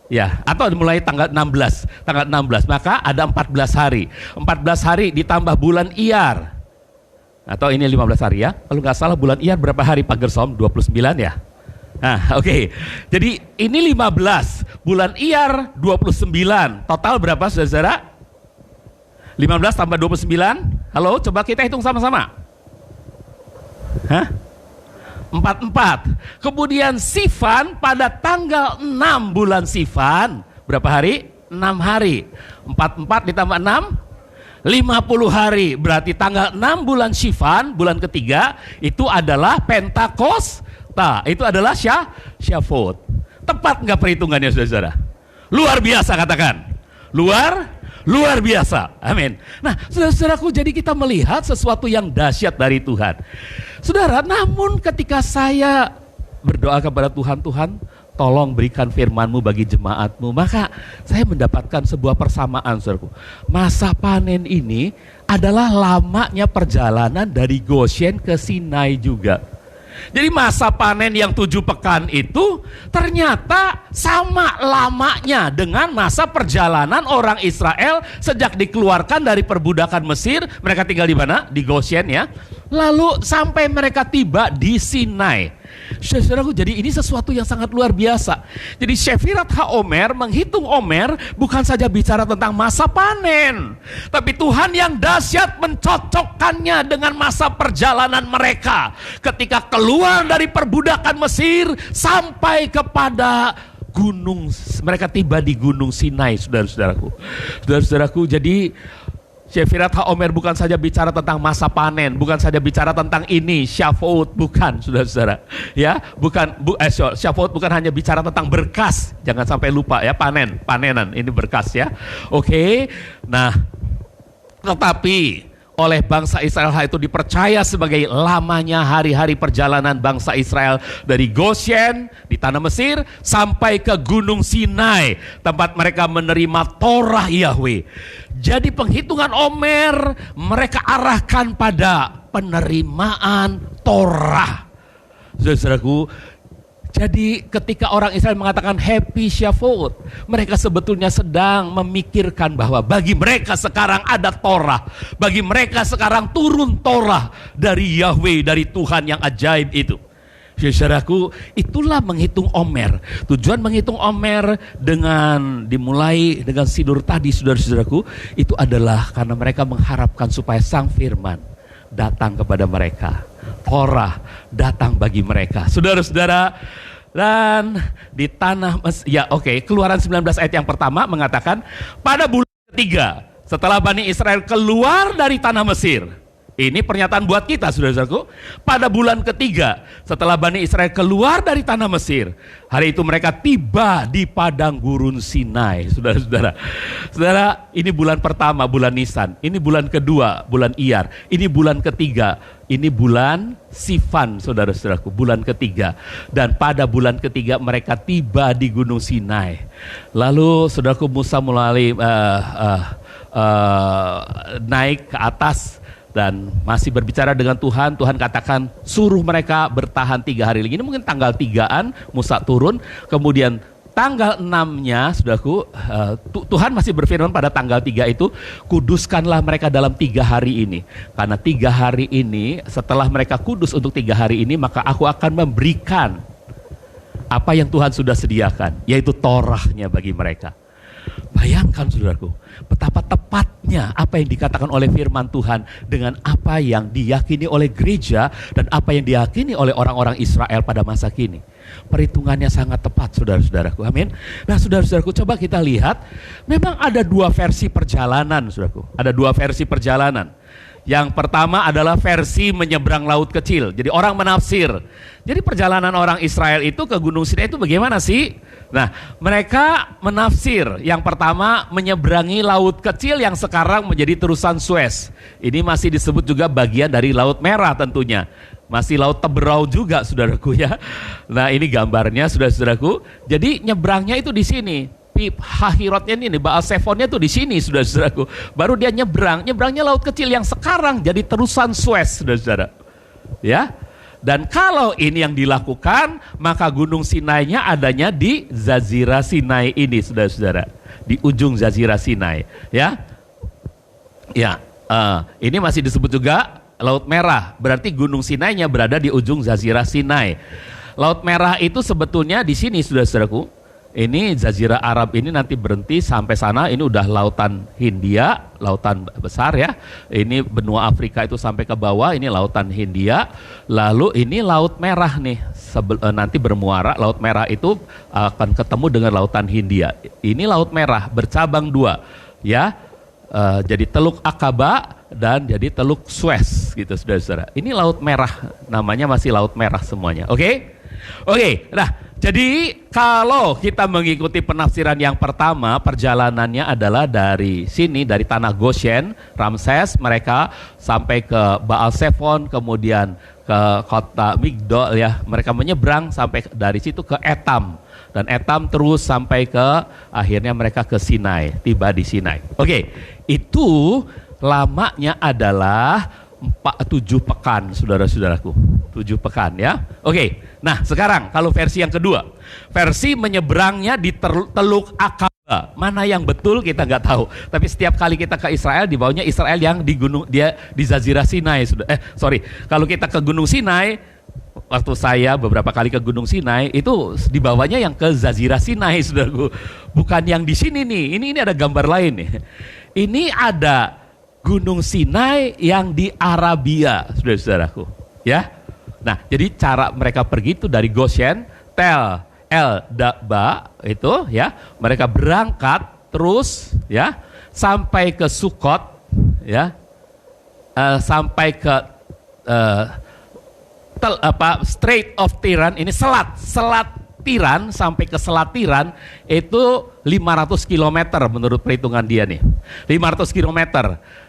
ya, atau mulai tanggal 16. Tanggal 16 maka ada 14 hari. 14 hari ditambah bulan Iyar. Atau ini 15 hari ya. Kalau nggak salah bulan Iyar berapa hari Pak Gersom? 29 ya. Nah, oke. Jadi ini 15, bulan Iyar 29. Total berapa saudara-saudara? 15 tambah 29, halo coba kita hitung sama-sama. 44. Kemudian Sivan pada tanggal 6 bulan Sivan, berapa hari? 6 hari. 44 ditambah 6, 50 hari. Berarti tanggal 6 bulan Sivan, bulan ketiga, itu adalah Pentakosta. Itu adalah Syafot. Tepat nggak perhitungannya saudara-saudara? Luar biasa katakan. Luar biasa, amin. Nah saudara-saudaraku, jadi kita melihat sesuatu yang dahsyat dari Tuhan. Saudara, namun ketika saya berdoa kepada Tuhan, Tuhan tolong berikan firman-Mu bagi jemaat-Mu, maka saya mendapatkan sebuah persamaan saudaraku. Masa panen ini adalah lamanya perjalanan dari Goshen ke Sinai juga. Jadi masa panen yang 7 pekan itu ternyata sama lamanya dengan masa perjalanan orang Israel sejak dikeluarkan dari perbudakan Mesir. Mereka tinggal di mana? Di Goshen ya. Lalu sampai mereka tiba di Sinai. Saudaraku, jadi ini sesuatu yang sangat luar biasa. Jadi Sefirat HaOmer menghitung Omer bukan saja bicara tentang masa panen, tapi Tuhan yang dahsyat mencocokkannya dengan masa perjalanan mereka ketika keluar dari perbudakan Mesir sampai kepada gunung. Mereka tiba di gunung Sinai, saudara-saudaraku. Saudara-saudaraku, jadi Sefirat HaOmer bukan saja bicara tentang masa panen, bukan saja bicara tentang ini Syafot, bukan saudara-saudara. Ya, Syafot bukan hanya bicara tentang berkas, jangan sampai lupa ya, panenan ini berkas ya. Oke. Nah, tetapi oleh bangsa Israel hal itu dipercaya sebagai lamanya hari-hari perjalanan bangsa Israel dari Goshen di tanah Mesir sampai ke gunung Sinai, tempat mereka menerima Torah Yahweh. Jadi penghitungan Omer mereka arahkan pada penerimaan Torah. Saudaraku, jadi ketika orang Israel mengatakan Happy Syafot, mereka sebetulnya sedang memikirkan bahwa bagi mereka sekarang ada Torah. Bagi mereka sekarang turun Torah dari Yahweh, dari Tuhan yang ajaib itu. Saudaraku, itulah menghitung Omer. Tujuan menghitung Omer dengan dimulai dengan Sidur tadi, saudara-saudaraku, itu adalah karena mereka mengharapkan supaya Sang Firman datang kepada mereka. Torah datang bagi mereka. Saudara-saudara, dan di tanah Keluaran 19 ayat yang pertama mengatakan pada bulan ketiga setelah Bani Israel keluar dari tanah Mesir. Ini pernyataan buat kita, saudara-saudaraku. Pada bulan ketiga setelah Bani Israel keluar dari tanah Mesir, hari itu mereka tiba di padang gurun Sinai. Saudara-saudara, ini bulan pertama, bulan Nisan. Ini bulan kedua, bulan Iyar. Ini bulan ketiga, ini bulan Sivan, saudara-saudaraku, bulan ketiga. Dan pada bulan ketiga mereka tiba di gunung Sinai. Lalu saudaraku, Musa mulai naik ke atas dan masih berbicara dengan Tuhan. Tuhan katakan suruh mereka bertahan 3 hari lagi. Ini mungkin tanggal 3-an Musa turun. Kemudian tanggal 6-nya, saudaraku, Tuhan masih berfirman pada tanggal 3 itu, kuduskanlah mereka dalam 3 hari ini. Karena 3 hari ini, setelah mereka kudus untuk 3 hari ini, maka aku akan memberikan apa yang Tuhan sudah sediakan, yaitu Torahnya bagi mereka. Bayangkan saudaraku, betapa tepatnya apa yang dikatakan oleh firman Tuhan dengan apa yang diyakini oleh gereja dan apa yang diyakini oleh orang-orang Israel pada masa kini. Perhitungannya sangat tepat, saudara-saudaraku. Amin. Nah, saudara-saudaraku, coba kita lihat, memang ada 2 versi perjalanan, saudaraku. Ada 2 versi perjalanan. Yang pertama adalah versi menyeberang laut kecil. Jadi orang menafsir. Jadi perjalanan orang Israel itu ke Gunung Sinai itu bagaimana sih? Nah, mereka menafsir. Yang pertama menyeberangi laut kecil yang sekarang menjadi terusan Suez. Ini masih disebut juga bagian dari Laut Merah tentunya. Masih Laut Teberau juga, saudaraku ya. Nah, ini gambarnya, saudara-saudaraku. Jadi nyebrangnya itu di sini. Hahirotnya ini, Baal Sefonnya tuh di sini, saudara-saudaraku. Baru dia nyebrangnya laut kecil yang sekarang jadi terusan Suez, saudara-saudara. Ya, dan kalau ini yang dilakukan, maka Gunung Sinai-nya adanya di Jazirah Sinai ini, saudara-saudara. Di ujung Jazirah Sinai, ya. Ya, ini masih disebut juga Laut Merah. Berarti Gunung Sinai-nya berada di ujung Jazirah Sinai. Laut Merah itu sebetulnya di sini, saudara-saudaraku. Ini Jazirah Arab ini nanti berhenti sampai sana, ini udah lautan Hindia, lautan besar ya. Ini benua Afrika itu sampai ke bawah, ini lautan Hindia. Lalu ini Laut Merah nih, nanti bermuara, Laut Merah itu akan ketemu dengan lautan Hindia. Ini Laut Merah bercabang 2 ya. Jadi Teluk Akaba dan jadi Teluk Suez gitu, saudara-saudara. Ini Laut Merah, namanya masih Laut Merah semuanya. Oke? Oke, nah jadi kalau kita mengikuti penafsiran yang pertama, perjalanannya adalah dari sini, dari tanah Goshen, Ramses, mereka sampai ke Baal Sefon, kemudian ke kota Migdol ya, mereka menyeberang sampai dari situ ke Etam, dan Etam terus sampai ke akhirnya mereka ke Sinai, tiba di Sinai. Oke, itu lamanya adalah 7 pekan, saudara-saudaraku. 7 pekan ya. Oke, nah sekarang kalau versi yang kedua, versi menyeberangnya di Teluk Akaba. Mana yang betul kita nggak tahu. Tapi setiap kali kita ke Israel, di bawahnya Israel yang di gunung, dia di Jazirah Sinai. Kalau kita ke Gunung Sinai, waktu saya beberapa kali ke Gunung Sinai, itu di bawahnya yang ke Jazirah Sinai, saudaraku. Bukan yang di sini nih. Ini ada gambar lain nih. Ini ada Gunung Sinai yang di Arabia, saudara-saudaraku, ya. Nah, jadi cara mereka pergi itu dari Goshen, Tel El Daba itu, ya. Mereka berangkat terus, ya, sampai ke Sukot, ya, sampai ke Strait of Tiran, ini selat Tiran sampai ke Selat Tiran itu 500 km menurut perhitungan dia nih. 500 km.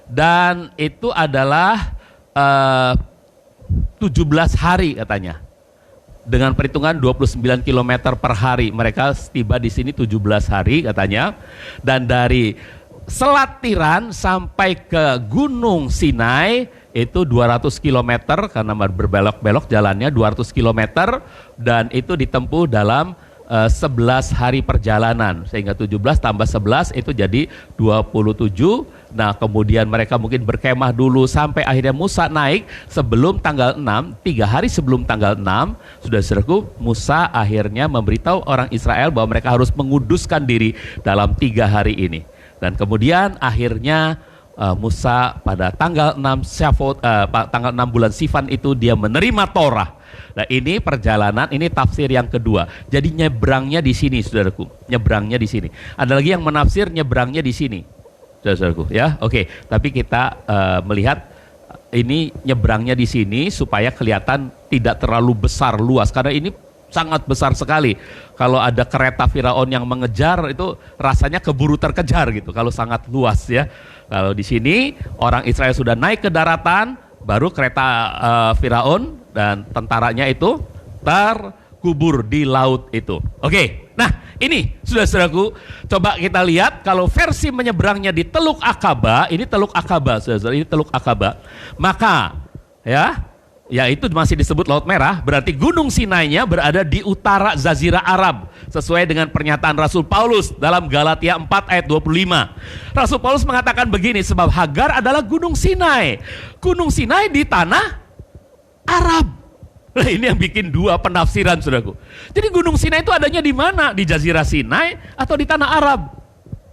Dan itu adalah 17 hari katanya. Dengan perhitungan 29 km per hari. Mereka tiba di sini 17 hari katanya. Dan dari Selat Tiran sampai ke Gunung Sinai itu 200 km karena berbelok-belok jalannya 200 km dan itu ditempuh dalam 11 hari perjalanan sehingga 17 tambah 11 itu jadi 27. Nah, kemudian mereka mungkin berkemah dulu sampai akhirnya Musa naik sebelum tanggal 6, 3 hari sebelum tanggal 6, saudara-saudaraku, Musa akhirnya memberitahu orang Israel bahwa mereka harus menguduskan diri dalam 3 hari ini. Dan kemudian akhirnya Musa pada tanggal 6 Syafot, tanggal 6 bulan Sivan itu dia menerima Torah. Nah, ini perjalanan, ini tafsir yang kedua. Jadi nyebrangnya di sini, saudaraku. Nyebrangnya di sini. Ada lagi yang menafsir nyebrangnya di sini, saudaraku. Ya, oke. Tapi kita melihat ini nyebrangnya di sini supaya kelihatan tidak terlalu besar luas. Karena ini sangat besar sekali. Kalau ada kereta Firaun yang mengejar itu rasanya keburu terkejar gitu. Kalau sangat luas ya. Kalau di sini orang Israel sudah naik ke daratan, baru kereta Firaun dan tentaranya itu terkubur di laut itu. Oke, nah ini saudara-saudaraku, coba kita lihat kalau versi menyeberangnya di Teluk Akaba, ini Teluk Akaba, saudara-saudara, ini Teluk Akaba. Maka ya ya itu masih disebut Laut Merah, berarti Gunung Sinai-nya berada di utara Jazirah Arab, sesuai dengan pernyataan Rasul Paulus dalam Galatia 4 ayat 25. Rasul Paulus mengatakan begini, sebab Hagar adalah Gunung Sinai. Gunung Sinai di tanah Arab. Nah, ini yang bikin dua penafsiran, saudaraku. Jadi Gunung Sinai itu adanya di mana? Di Jazirah Sinai atau di tanah Arab?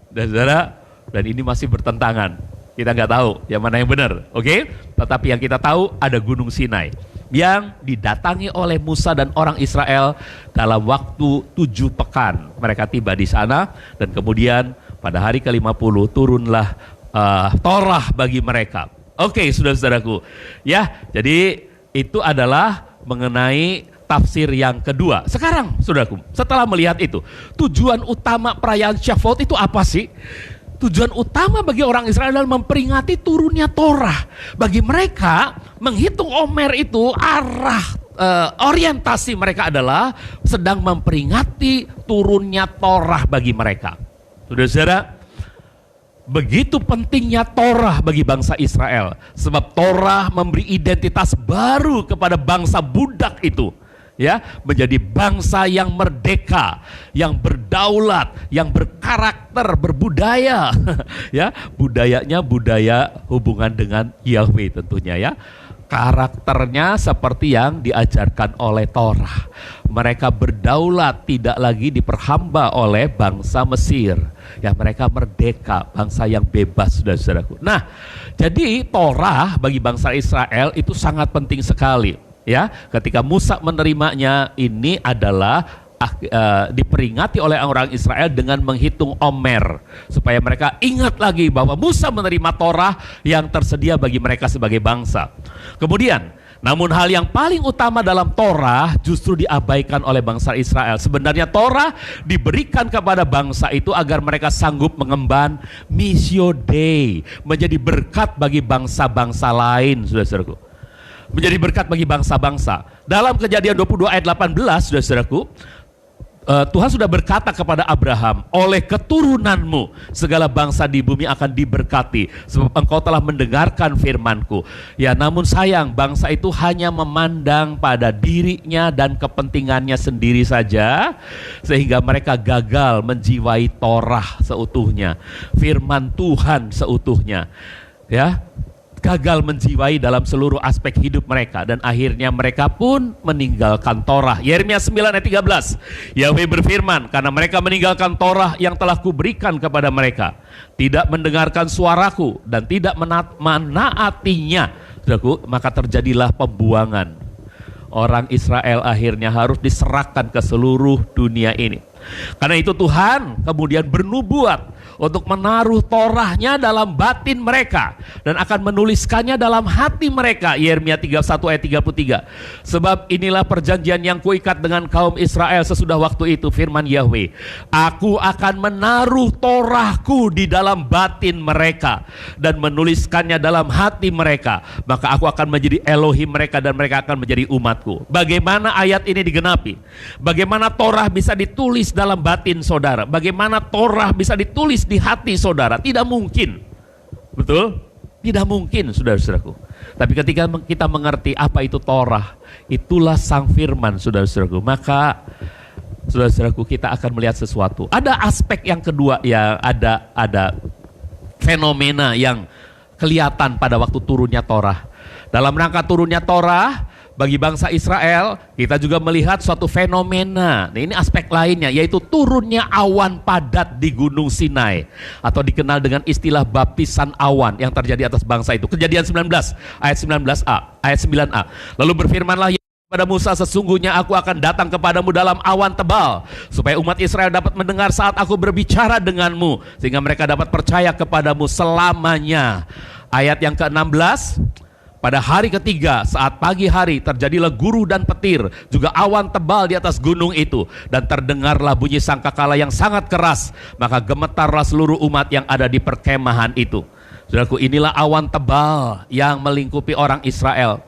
Dan saudara, dan ini masih bertentangan. Kita nggak tahu yang mana yang benar, oke? Tetapi yang kita tahu ada Gunung Sinai yang didatangi oleh Musa dan orang Israel dalam waktu 7 pekan. Mereka tiba di sana dan kemudian pada hari ke-50 turunlah Torah bagi mereka. Oke, saudara-saudaraku. Ya, jadi itu adalah mengenai tafsir yang kedua. Sekarang, saudaraku, setelah melihat itu, tujuan utama perayaan Shavuot itu apa sih? Tujuan utama bagi orang Israel adalah memperingati turunnya Torah. Bagi mereka, menghitung Omer itu arah orientasi mereka adalah sedang memperingati turunnya Torah bagi mereka. Saudara-saudara, begitu pentingnya Torah bagi bangsa Israel, sebab Torah memberi identitas baru kepada bangsa budak itu, ya, menjadi bangsa yang merdeka, yang berdaulat, yang berkarakter, berbudaya, ya, budayanya budaya hubungan dengan Yahweh tentunya, ya. Karakternya seperti yang diajarkan oleh Torah. Mereka berdaulat, tidak lagi diperhamba oleh bangsa Mesir. Ya, mereka merdeka, bangsa yang bebas, saudara-saudaraku. Nah, jadi Torah bagi bangsa Israel itu sangat penting sekali. Ya, ketika Musa menerimanya, ini adalah diperingati oleh orang Israel dengan menghitung Omer, supaya mereka ingat lagi bahwa Musa menerima Torah yang tersedia bagi mereka sebagai bangsa. Kemudian, namun hal yang paling utama dalam Torah justru diabaikan oleh bangsa Israel. Sebenarnya Torah diberikan kepada bangsa itu agar mereka sanggup mengemban Missio Dei, menjadi berkat bagi bangsa-bangsa lain, saudara-saudaraku. Menjadi berkat bagi bangsa-bangsa. Dalam Kejadian 22 ayat 18, saudara-saudaraku, Tuhan sudah berkata kepada Abraham, oleh keturunanmu segala bangsa di bumi akan diberkati, sebab engkau telah mendengarkan firmanku. Ya, namun sayang, bangsa itu hanya memandang pada dirinya dan kepentingannya sendiri saja, sehingga mereka gagal menjiwai Torah seutuhnya, firman Tuhan seutuhnya, ya, gagal menjiwai dalam seluruh aspek hidup mereka, dan akhirnya mereka pun meninggalkan Torah. Yeremia 9 ayat 13, Yahweh berfirman, karena mereka meninggalkan Torah yang telah kuberikan kepada mereka, tidak mendengarkan suaraku dan tidak menaatinya, maka terjadilah pembuangan. Orang Israel akhirnya harus diserahkan ke seluruh dunia ini. Karena itu Tuhan kemudian bernubuat untuk menaruh Torahnya dalam batin mereka dan akan menuliskannya dalam hati mereka. Yeremia 31 ayat 33. Sebab inilah perjanjian yang kuikat dengan kaum Israel sesudah waktu itu, firman Yahweh. Aku akan menaruh Torahku di dalam batin mereka dan menuliskannya dalam hati mereka. Maka aku akan menjadi Elohim mereka dan mereka akan menjadi umatku. Bagaimana ayat ini digenapi? Bagaimana Torah bisa ditulis dalam batin saudara? Bagaimana Torah bisa ditulis di hati saudara? Tidak mungkin. Betul? Tidak mungkin, saudara-saudaraku. Tapi ketika kita mengerti apa itu Torah, itulah sang firman, saudara-saudaraku, maka saudara-saudaraku, kita akan melihat sesuatu. Ada aspek yang kedua, ya, ada fenomena yang kelihatan pada waktu turunnya Torah. Dalam rangka turunnya Torah bagi bangsa Israel, kita juga melihat suatu fenomena. Nah, ini aspek lainnya, yaitu turunnya awan padat di Gunung Sinai, atau dikenal dengan istilah baptisan awan yang terjadi atas bangsa itu. Kejadian 19 ayat 19a, ayat 9a. Lalu berfirmanlah kepada Musa, sesungguhnya aku akan datang kepadamu dalam awan tebal, supaya umat Israel dapat mendengar saat aku berbicara denganmu, sehingga mereka dapat percaya kepadamu selamanya. Ayat yang ke-16, pada hari ketiga saat pagi hari terjadilah guru dan petir, juga awan tebal di atas gunung itu, dan terdengarlah bunyi sangkakala yang sangat keras, maka gemetarlah seluruh umat yang ada di perkemahan itu. Saudaraku, inilah awan tebal yang melingkupi orang Israel.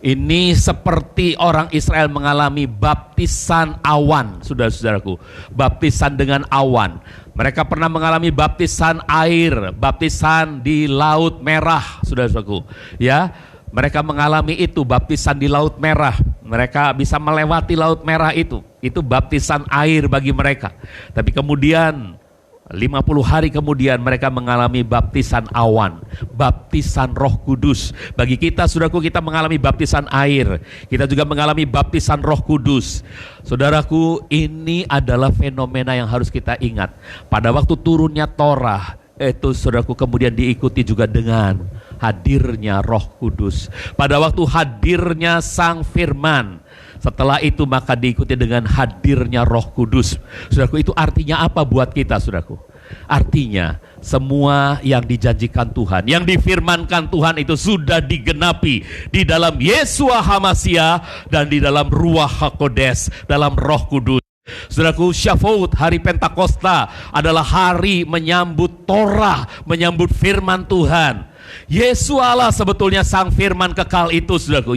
Ini seperti orang Israel mengalami baptisan awan, saudara-saudaraku. Baptisan dengan awan. Mereka pernah mengalami baptisan air, baptisan di Laut Merah, saudara-saudaraku. Ya, Mereka mengalami itu, baptisan di Laut Merah. Mereka bisa melewati Laut Merah itu. Itu baptisan air bagi mereka. Tapi kemudian 50 hari kemudian mereka mengalami baptisan awan, baptisan Roh Kudus. Bagi kita, saudaraku, kita mengalami baptisan air. Kita juga mengalami baptisan Roh Kudus. Saudaraku, ini adalah fenomena yang harus kita ingat. Pada waktu turunnya Torah, itu saudaraku kemudian diikuti juga dengan hadirnya Roh Kudus. Pada waktu hadirnya Sang Firman, setelah itu maka diikuti dengan hadirnya Roh Kudus. Saudaraku, itu artinya apa buat kita, saudaraku? Artinya semua yang dijanjikan Tuhan, yang difirmankan Tuhan itu sudah digenapi di dalam Yesua HaMasiah dan di dalam Ruach HaKodes, dalam Roh Kudus. Saudaraku, Shavuot, hari Pentakosta adalah hari menyambut Torah, menyambut firman Tuhan. Yesua lah sebetulnya sang firman kekal itu, saudaraku.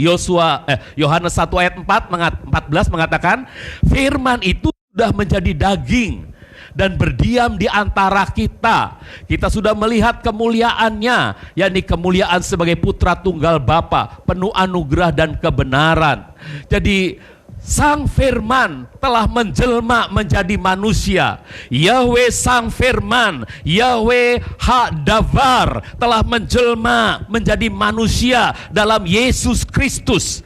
Yohanes 1 ayat 14 mengatakan, firman itu sudah menjadi daging dan berdiam di antara kita. Kita sudah melihat kemuliaannya, yakni kemuliaan sebagai putra tunggal Bapa, penuh anugerah dan kebenaran. Jadi Sang Firman telah menjelma menjadi manusia. Yahweh Sang Firman, Yahweh Hadavar telah menjelma menjadi manusia dalam Yesus Kristus.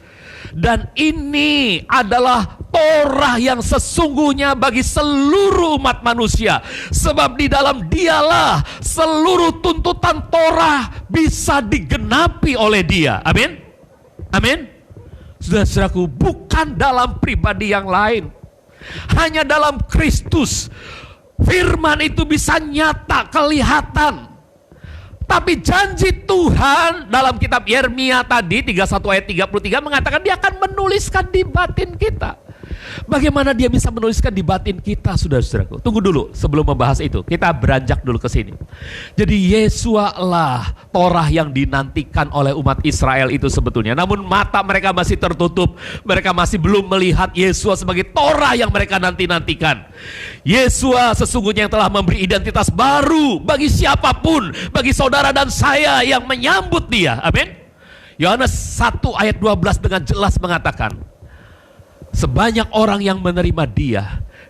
Dan ini adalah Torah yang sesungguhnya bagi seluruh umat manusia. Sebab di dalam Dialah seluruh tuntutan Torah bisa digenapi oleh Dia. Amin. Amin. Saudara-saudaraku, bukan dalam pribadi yang lain, hanya dalam Kristus firman itu bisa nyata, kelihatan. Tapi janji Tuhan dalam kitab Yeremia tadi 31 ayat 33 mengatakan Dia akan menuliskan di batin kita. Bagaimana Dia bisa menuliskan di batin kita, saudara-saudaraku? Tunggu dulu sebelum membahas itu. Kita beranjak dulu ke sini. Jadi Yesua lah Torah yang dinantikan oleh umat Israel itu sebetulnya. Namun mata mereka masih tertutup. Mereka masih belum melihat Yesua sebagai Torah yang mereka nantikan. Yesua sesungguhnya yang telah memberi identitas baru bagi siapapun, bagi saudara dan saya yang menyambut Dia. Amin. Yohanes 1 ayat 12 dengan jelas mengatakan, sebanyak orang yang menerima Dia,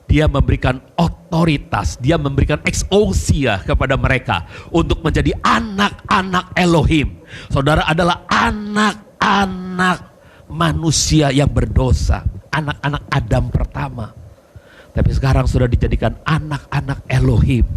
Dia memberikan otoritas, Dia memberikan exousia kepada mereka untuk menjadi anak-anak Elohim. Saudara adalah anak-anak manusia yang berdosa, anak-anak Adam pertama. Tapi sekarang sudah dijadikan anak-anak Elohim.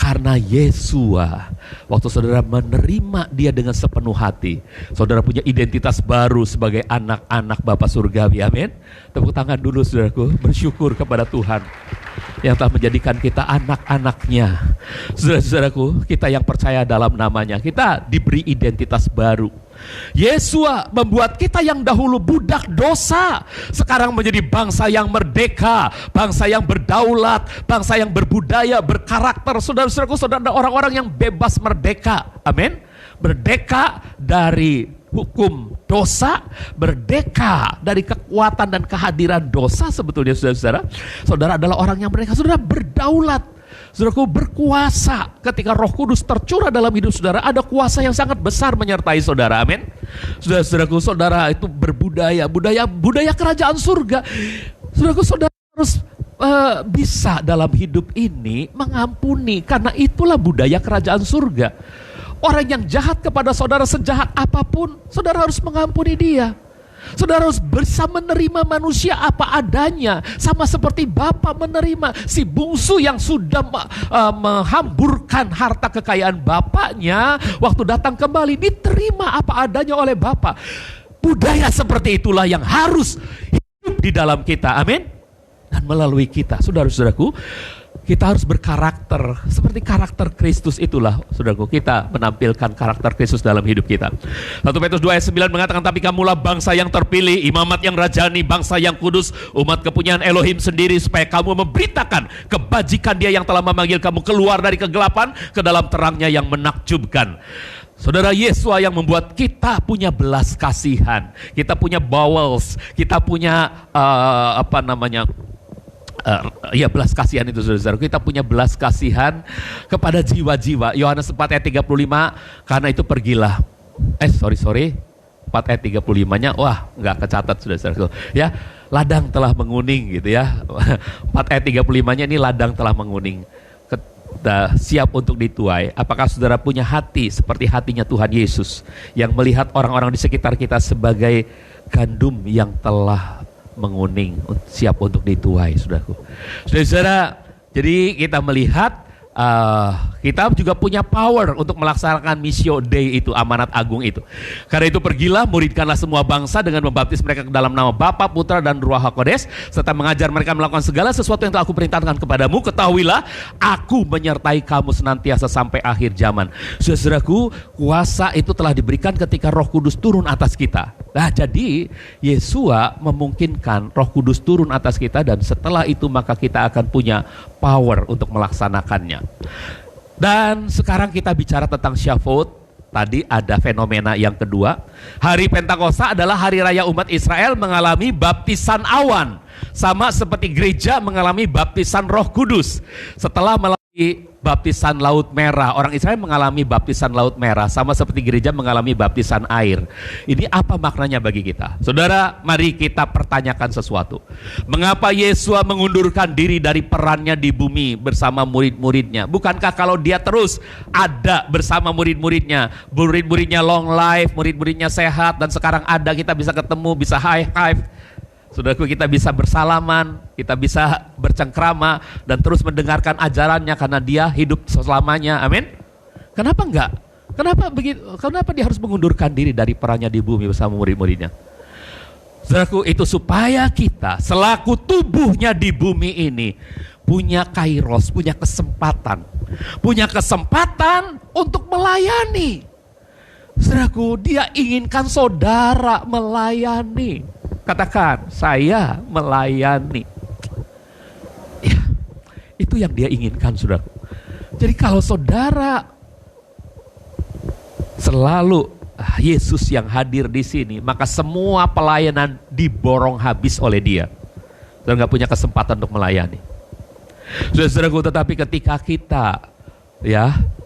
Karena Yesua, waktu saudara menerima Dia dengan sepenuh hati, saudara punya identitas baru sebagai anak-anak Bapa Surgawi. Amin. Tepuk tangan dulu, saudaraku. Bersyukur kepada Tuhan yang telah menjadikan kita anak-anaknya. Saudara-saudaraku, kita yang percaya dalam namanya, kita diberi identitas baru. Yesua membuat kita yang dahulu budak dosa sekarang menjadi bangsa yang merdeka, bangsa yang berdaulat, bangsa yang berbudaya, berkarakter. Saudara-saudaraku, saudara, orang-orang yang bebas merdeka. Amin. Merdeka dari hukum dosa, merdeka dari kekuatan dan kehadiran dosa. Sebetulnya saudara-saudara, saudara adalah orang yang merdeka. Saudara berdaulat, saudaraku, berkuasa. Ketika Roh Kudus tercurah dalam hidup saudara, ada kuasa yang sangat besar menyertai saudara. Amin. Saudara-saudaraku, saudara itu berbudaya, budaya kerajaan surga. Saudaraku, saudara harus bisa dalam hidup ini mengampuni, karena itulah budaya kerajaan surga. Orang yang jahat kepada saudara, sejahat apapun, saudara harus mengampuni dia. Saudara harus bisa menerima manusia apa adanya, sama seperti Bapa menerima si bungsu yang sudah menghamburkan harta kekayaan bapaknya. Waktu datang kembali, diterima apa adanya oleh Bapa. Budaya seperti itulah yang harus hidup di dalam kita. Amin. Dan melalui kita, saudara-saudaraku, kita harus berkarakter seperti karakter Kristus. Itulah, saudaraku, kita menampilkan karakter Kristus dalam hidup kita. 1 Petrus 2 ayat 9 mengatakan, tapi kamulah bangsa yang terpilih, imamat yang rajani, bangsa yang kudus, umat kepunyaan Elohim sendiri, supaya kamu memberitakan kebajikan Dia yang telah memanggil kamu keluar dari kegelapan ke dalam terangnya yang menakjubkan. Saudara, Yesua yang membuat kita punya belas kasihan, kita punya bowels, kita punya belas kasihan itu, saudara. Kita punya belas kasihan kepada jiwa-jiwa. Yohanes 4 ayat 35, karena itu pergilah, sorry 4 ayat 35-nya, wah nggak kecatat saudara-saudaraku. Ya, ladang telah menguning gitu ya. 4 ayat 35-nya ini ladang telah menguning. Siap untuk dituai. Apakah saudara punya hati seperti hatinya Tuhan Yesus yang melihat orang-orang di sekitar kita sebagai gandum yang telah menguning, siap untuk dituai, saudaraku. Saudara, jadi kita melihat kita juga punya power untuk melaksanakan Missio Dei itu, amanat agung itu. Karena itu pergilah, muridkanlah semua bangsa dengan membaptis mereka ke dalam nama Bapa, Putra, dan Ruach HaKodes, serta mengajar mereka melakukan segala sesuatu yang telah aku perintahkan kepadamu. Ketahuilah, aku menyertai kamu senantiasa sampai akhir zaman. Saudaraku, kuasa itu telah diberikan ketika Roh Kudus turun atas kita. Nah, jadi Yesua memungkinkan Roh Kudus turun atas kita, dan setelah itu maka kita akan punya power untuk melaksanakannya. Dan sekarang kita bicara tentang Shavuot. Tadi ada fenomena yang kedua. Hari Pentakosta adalah hari raya umat Israel mengalami baptisan awan. Sama seperti gereja mengalami baptisan Roh Kudus. Setelah melalui baptisan Laut Merah, orang Israel mengalami baptisan Laut Merah. Sama seperti gereja mengalami baptisan air. Ini apa maknanya bagi kita? Saudara, mari kita pertanyakan sesuatu. Mengapa Yesua mengundurkan diri dari perannya di bumi bersama murid-muridnya? Bukankah kalau dia terus ada bersama murid-muridnya, murid-muridnya long life, murid-muridnya sehat, dan sekarang ada, kita bisa ketemu, bisa high-five, saudaraku, kita bisa bersalaman, kita bisa bercengkrama, dan terus mendengarkan ajarannya karena dia hidup selamanya, amin? Kenapa enggak? Kenapa begitu? Kenapa dia harus mengundurkan diri dari perannya di bumi bersama murid-muridnya? Saudaraku, itu supaya kita selaku tubuhnya di bumi ini punya kairos, punya kesempatan untuk melayani. Saudaraku, dia inginkan saudara melayani. Katakan, saya melayani. Ya, itu yang dia inginkan, saudara. Jadi kalau saudara selalu Yesus yang hadir di sini, maka semua pelayanan diborong habis oleh dia. Saudara nggak punya kesempatan untuk melayani. Saudaraku, tetapi ketika kita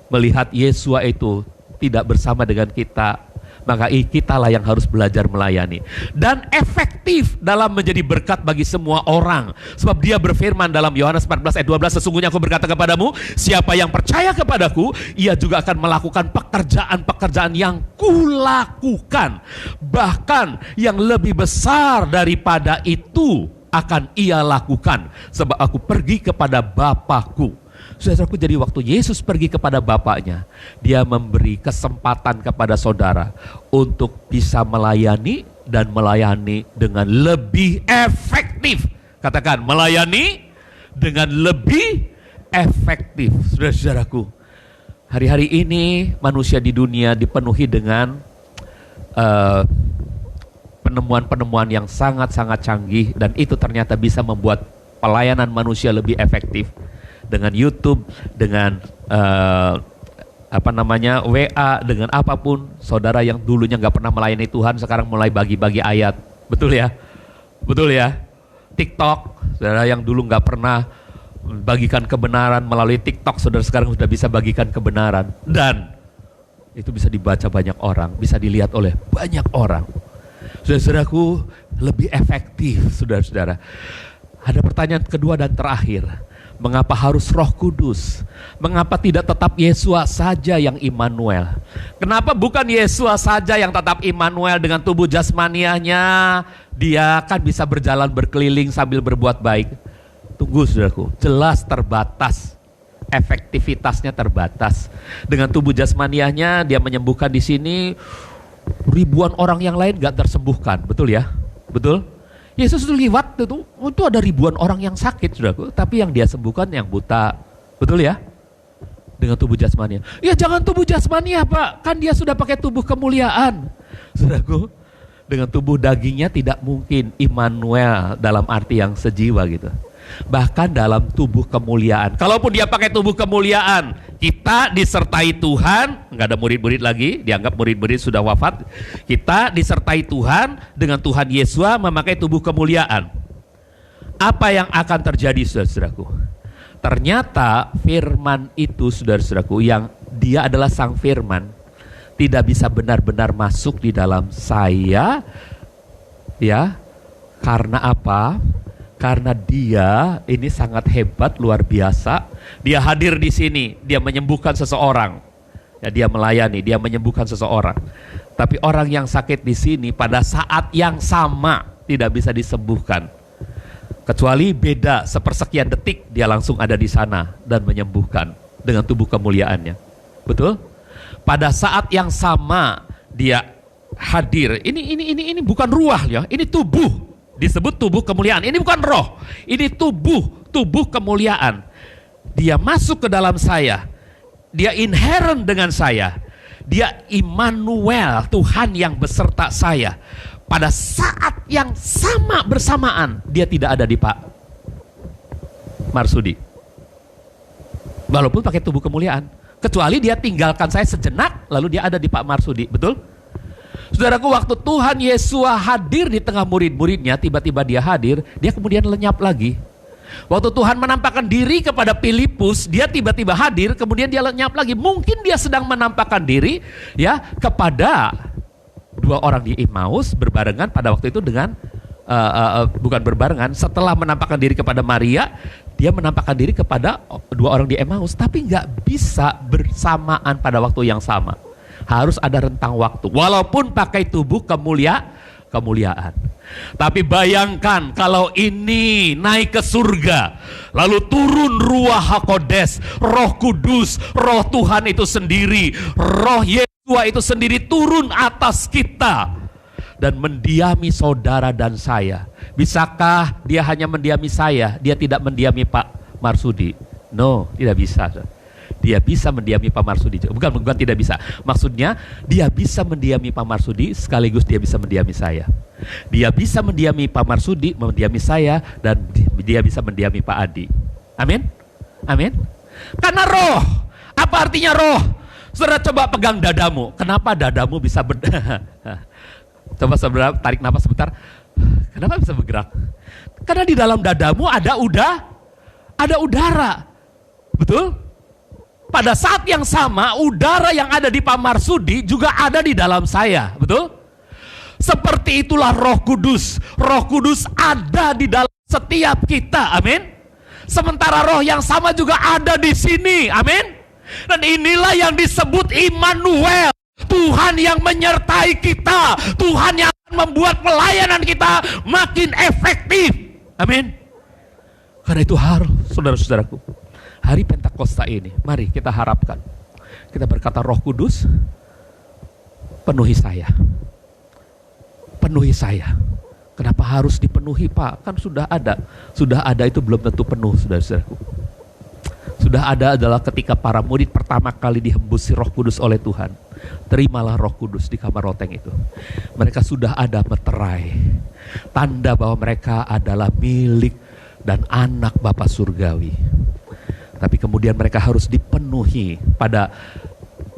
melihat Yesua itu tidak bersama dengan kita, maka kitalah yang harus belajar melayani. Dan efektif dalam menjadi berkat bagi semua orang. Sebab dia berfirman dalam Yohanes 14 ayat 12, sesungguhnya aku berkata kepadamu, siapa yang percaya kepadaku, ia juga akan melakukan pekerjaan-pekerjaan yang kulakukan. Bahkan yang lebih besar daripada itu akan ia lakukan. Sebab aku pergi kepada Bapakku. Saudaraku, jadi waktu Yesus pergi kepada Bapaknya, dia memberi kesempatan kepada saudara untuk bisa melayani dan melayani dengan lebih efektif. Katakan, melayani dengan lebih efektif. Saudara-saudaraku, hari-hari ini manusia di dunia dipenuhi dengan penemuan-penemuan yang sangat-sangat canggih, dan itu ternyata bisa membuat pelayanan manusia lebih efektif. Dengan YouTube, dengan WA, dengan apapun, saudara yang dulunya nggak pernah melayani Tuhan sekarang mulai bagi-bagi ayat, betul ya? TikTok, saudara yang dulu nggak pernah bagikan kebenaran melalui TikTok, saudara sekarang sudah bisa bagikan kebenaran, dan itu bisa dibaca banyak orang, bisa dilihat oleh banyak orang. Saudara-saudaraku, lebih efektif, saudara-saudara. Ada pertanyaan kedua dan terakhir. Mengapa harus Roh Kudus? Mengapa tidak tetap Yesua saja yang Immanuel? Kenapa bukan Yesua saja yang tetap Immanuel dengan tubuh jasmaniahnya? Dia kan bisa berjalan berkeliling sambil berbuat baik. Tunggu, saudaraku, jelas terbatas. Efektivitasnya terbatas. Dengan tubuh jasmaniahnya dia menyembuhkan di sini, ribuan orang yang lain gak tersembuhkan, betul ya? Betul? Yesus itu liwat itu ada ribuan orang yang sakit, saudaraku, tapi yang dia sembuhkan yang buta, betul ya? Dengan tubuh jasmania. Ya jangan tubuh jasmania, Pak, kan dia sudah pakai tubuh kemuliaan. Saudaraku, dengan tubuh dagingnya tidak mungkin Immanuel dalam arti yang sejiwa gitu. Bahkan dalam tubuh kemuliaan. Kalaupun dia pakai tubuh kemuliaan, kita disertai Tuhan, nggak ada murid-murid lagi, dianggap murid-murid sudah wafat. Kita disertai Tuhan dengan Tuhan Yesua memakai tubuh kemuliaan. Apa yang akan terjadi, saudara-saudaraku? Ternyata firman itu, saudara-saudaraku, yang dia adalah sang firman, tidak bisa benar-benar masuk di dalam saya, ya. Karena apa? Karena dia ini sangat hebat, luar biasa. Dia hadir di sini, dia menyembuhkan seseorang. Ya, dia melayani, dia menyembuhkan seseorang. Tapi orang yang sakit di sini pada saat yang sama tidak bisa disembuhkan. Kecuali beda sepersekian detik dia langsung ada di sana dan menyembuhkan dengan tubuh kemuliaannya. Betul? Pada saat yang sama dia hadir. Ini bukan ruah ya, ini tubuh. Disebut tubuh kemuliaan. Ini bukan roh, ini tubuh kemuliaan. Dia masuk ke dalam saya, dia inherent dengan saya, dia Immanuel, Tuhan yang beserta saya. Pada saat yang sama bersamaan, dia tidak ada di Pak Marsudi, walaupun pakai tubuh kemuliaan. Kecuali dia tinggalkan saya sejenak, lalu dia ada di Pak Marsudi. Betul? Saudaraku, waktu Tuhan Yesus hadir di tengah murid-muridnya, tiba-tiba dia hadir, dia kemudian lenyap lagi. Waktu Tuhan menampakkan diri kepada Filipus, dia tiba-tiba hadir, kemudian dia lenyap lagi. Mungkin dia sedang menampakkan diri ya kepada dua orang di Emmaus berbarengan pada waktu itu dengan bukan berbarengan, setelah menampakkan diri kepada Maria, dia menampakkan diri kepada dua orang di Emmaus, tapi nggak bisa bersamaan pada waktu yang sama. Harus ada rentang waktu, walaupun pakai tubuh kemuliaan. Tapi bayangkan kalau ini naik ke surga, lalu turun Ruach HaKodes, Roh Kudus, Roh Tuhan itu sendiri, Roh Yesus itu sendiri turun atas kita dan mendiami saudara dan saya. Bisakah dia hanya mendiami saya, dia tidak mendiami Pak Marsudi? No, tidak bisa. Dia bisa mendiami Pak Marsudi. Bukan tidak bisa. Maksudnya dia bisa mendiami Pak Marsudi sekaligus dia bisa mendiami saya. Dia bisa mendiami Pak Marsudi, mendiami saya, dan dia bisa mendiami Pak Adi. Amin? Amin? Karena roh. Apa artinya roh? Saudara coba pegang dadamu. Kenapa dadamu bisa Coba saudara tarik napas sebentar. Kenapa bisa bergerak? Karena di dalam dadamu ada udara. Betul? Pada saat yang sama, udara yang ada di Pak Marsudi juga ada di dalam saya, betul? Seperti itulah Roh Kudus. Roh Kudus ada di dalam setiap kita, amin? Sementara roh yang sama juga ada di sini, amin? Dan inilah yang disebut Immanuel, Tuhan yang menyertai kita, Tuhan yang membuat pelayanan kita makin efektif, amin? Karena itu harus, saudara-saudaraku, hari Pentakosta ini, mari kita harapkan. Kita berkata, Roh Kudus, penuhi saya. Penuhi saya. Kenapa harus dipenuhi, Pak? Kan sudah ada. Sudah ada itu belum tentu penuh, saudara-saudaraku. Sudah ada adalah ketika para murid pertama kali dihembusi Roh Kudus oleh Tuhan. Terimalah Roh Kudus di kamar roteng itu. Mereka sudah ada meterai. Tanda bahwa mereka adalah milik dan anak Bapa Surgawi. Tapi kemudian mereka harus dipenuhi pada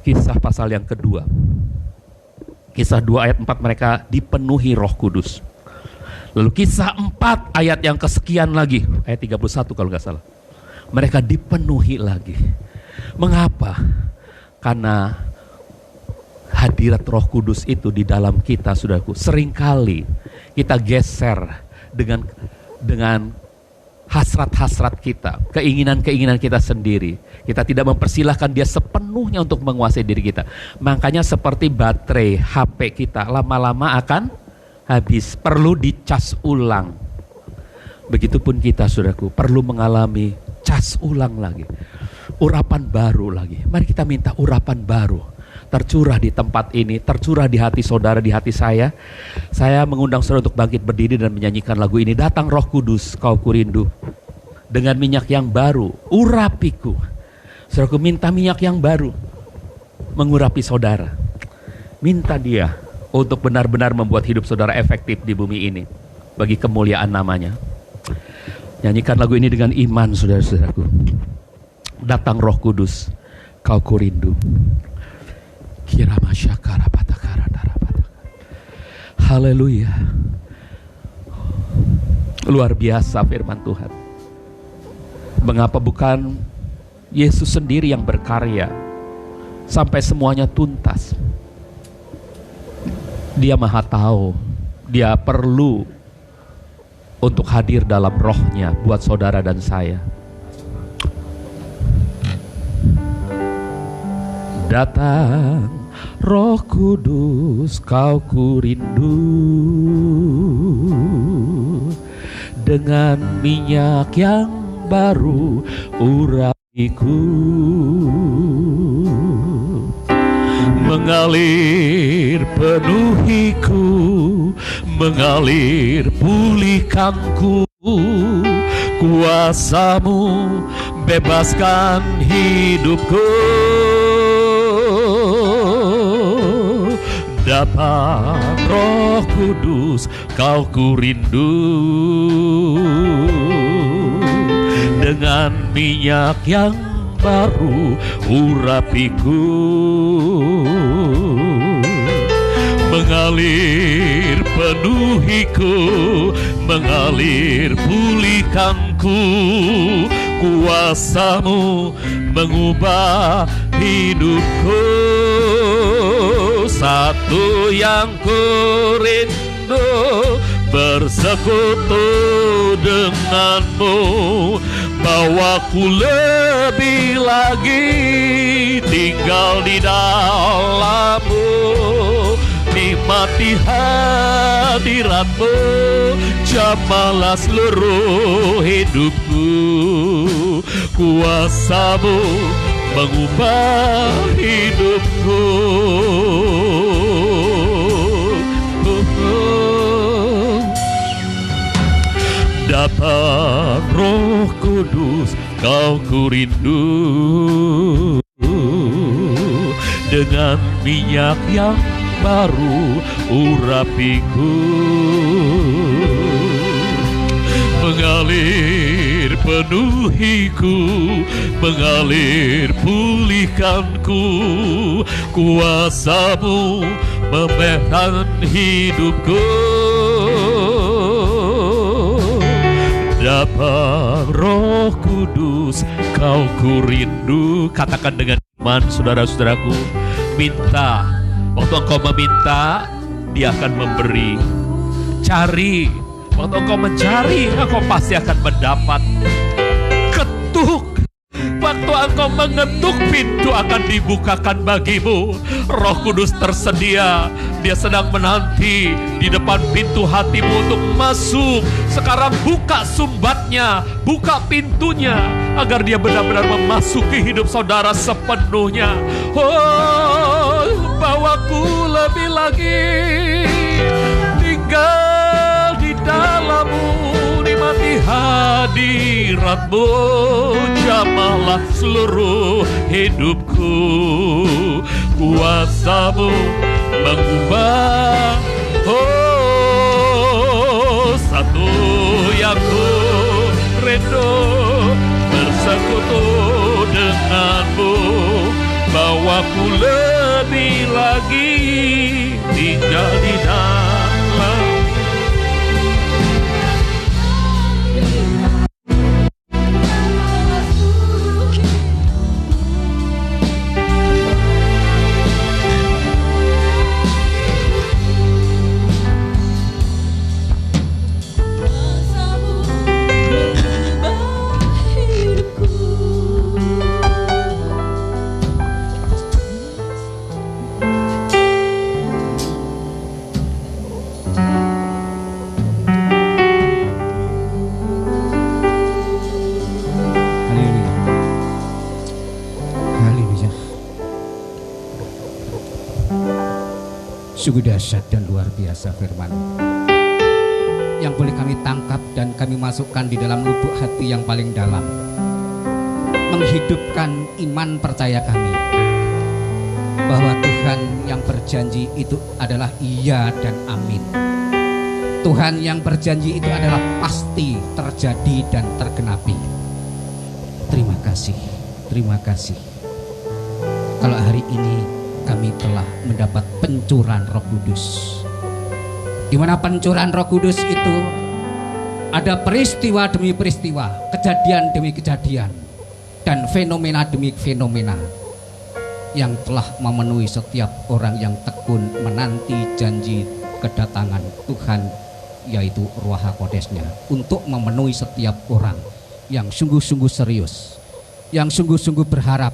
Kisah pasal yang kedua. Kisah 2 ayat 4 mereka dipenuhi Roh Kudus. Lalu Kisah 4 ayat yang kesekian lagi, ayat 31 kalau nggak salah. Mereka dipenuhi lagi. Mengapa? Karena hadirat Roh Kudus itu di dalam kita, saudaraku. Seringkali kita geser dengan hasrat-hasrat kita, keinginan-keinginan kita sendiri. Kita tidak mempersilahkan dia sepenuhnya untuk menguasai diri kita. Makanya seperti baterai HP kita, lama-lama akan habis, perlu dicas ulang. Begitupun kita, saudaraku, perlu mengalami cas ulang lagi, urapan baru lagi. Mari kita minta urapan baru tercurah di tempat ini, tercurah di hati saudara, di hati saya. Saya mengundang saudara untuk bangkit berdiri dan menyanyikan lagu ini. Datang Roh Kudus, kau kurindu, dengan minyak yang baru, urapiku. Saudaraku, minta minyak yang baru mengurapi saudara. Minta dia untuk benar-benar membuat hidup saudara efektif di bumi ini bagi kemuliaan namanya. Nyanyikan lagu ini dengan iman, saudara-saudaraku. Datang Roh Kudus, kau kurindu. Haleluya. Luar biasa firman Tuhan. Mengapa bukan Yesus sendiri yang berkarya sampai semuanya tuntas? Dia Maha tahu, Dia perlu untuk hadir dalam rohnya buat saudara dan saya. Datang Roh Kudus, kau ku rindu, dengan minyak yang baru urapiku, mengalir penuhiku, mengalir pulihkanku. Kuasamu bebaskan hidupku. Datang Roh Kudus, kau ku rindu, dengan minyak yang baru urapiku, mengalir penuhiku, mengalir pulihkanku. Kuasamu mengubah hidupku. Satu yang ku rindu, bersekutu denganmu, bawaku lebih lagi tinggal di dalammu, nikmati hadiratmu, jamahlah seluruh hidupku. Kuasamu mengubah hidupku. Datang Roh Kudus, kau ku rindu, dengan minyak yang baru urapiku, mengalir penuhiku, mengalir pulihkanku. Kuasamu memberikan hidupku. Datang Roh Kudus, kau ku rindu. Katakan dengan iman, saudara-saudaraku, minta. Waktu engkau meminta, Dia akan memberi. Cari, waktu engkau mencari, engkau pasti akan mendapat. Ketuk, waktu engkau mengetuk, pintu akan dibukakan bagimu. Roh Kudus tersedia, Dia sedang menanti di depan pintu hatimu untuk masuk. Sekarang buka sumbatnya, buka pintunya, agar Dia benar-benar memasuki hidup saudara sepenuhnya. Oh, bawaku lebih lagi tinggal di dalammu, nikmati hadiratmu, jamahlah seluruh hidupku. Kuasamu mengubah. Oh, satu yang ku rindu, bersekutu denganmu, bawaku lebih lagi tinggal di dalam. Sungguh dahsyat dan luar biasa firman yang boleh kami tangkap dan kami masukkan di dalam lubuk hati yang paling dalam, menghidupkan iman percaya kami bahwa Tuhan yang berjanji itu adalah iya dan amin. Tuhan yang berjanji itu adalah pasti terjadi dan tergenapi. Terima kasih, terima kasih. Kalau hari ini kami telah mendapat pencurahan Roh Kudus, di mana pencurahan Roh Kudus itu ada peristiwa demi peristiwa, kejadian demi kejadian, dan fenomena demi fenomena yang telah memenuhi setiap orang yang tekun menanti janji kedatangan Tuhan, yaitu Ruach HaKodesnya, untuk memenuhi setiap orang yang sungguh-sungguh serius, yang sungguh-sungguh berharap,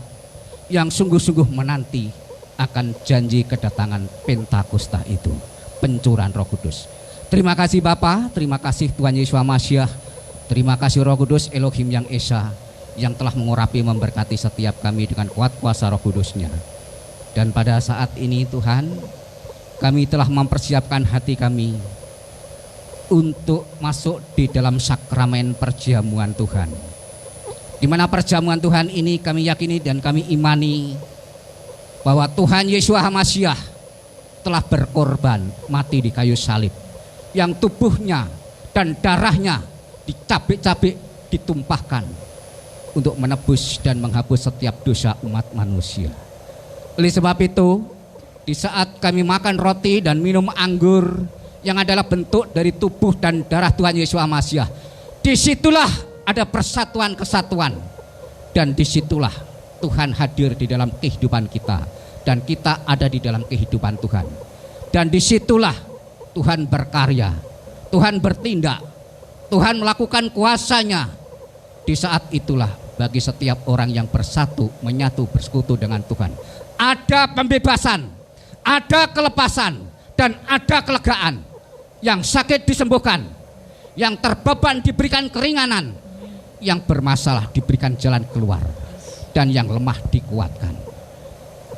yang sungguh-sungguh menanti akan janji kedatangan Pentakosta itu, pencurahan Roh Kudus. Terima kasih Bapa, terima kasih Tuhan Yesus Masiah, terima kasih Roh Kudus Elohim yang Esa, yang telah mengurapi memberkati setiap kami dengan kuat kuasa Roh Kudusnya. Dan pada saat ini Tuhan, kami telah mempersiapkan hati kami untuk masuk di dalam sakramen perjamuan Tuhan, di mana perjamuan Tuhan ini kami yakini dan kami imani bahwa Tuhan Yesus Masiah telah berkorban mati di kayu salib, yang tubuhnya dan darahnya dicabik-cabik, ditumpahkan untuk menebus dan menghapus setiap dosa umat manusia. Oleh sebab itu, di saat kami makan roti dan minum anggur yang adalah bentuk dari tubuh dan darah Tuhan Yesus Masiah, disitulah ada persatuan kesatuan, dan disitulah Tuhan hadir di dalam kehidupan kita, dan kita ada di dalam kehidupan Tuhan. Dan disitulah Tuhan berkarya, Tuhan bertindak, Tuhan melakukan kuasanya. Di saat itulah bagi setiap orang yang bersatu, menyatu, bersekutu dengan Tuhan, ada pembebasan, ada kelepasan, dan ada kelegaan. Yang sakit disembuhkan, yang terbeban diberikan keringanan, yang bermasalah diberikan jalan keluar, dan yang lemah dikuatkan,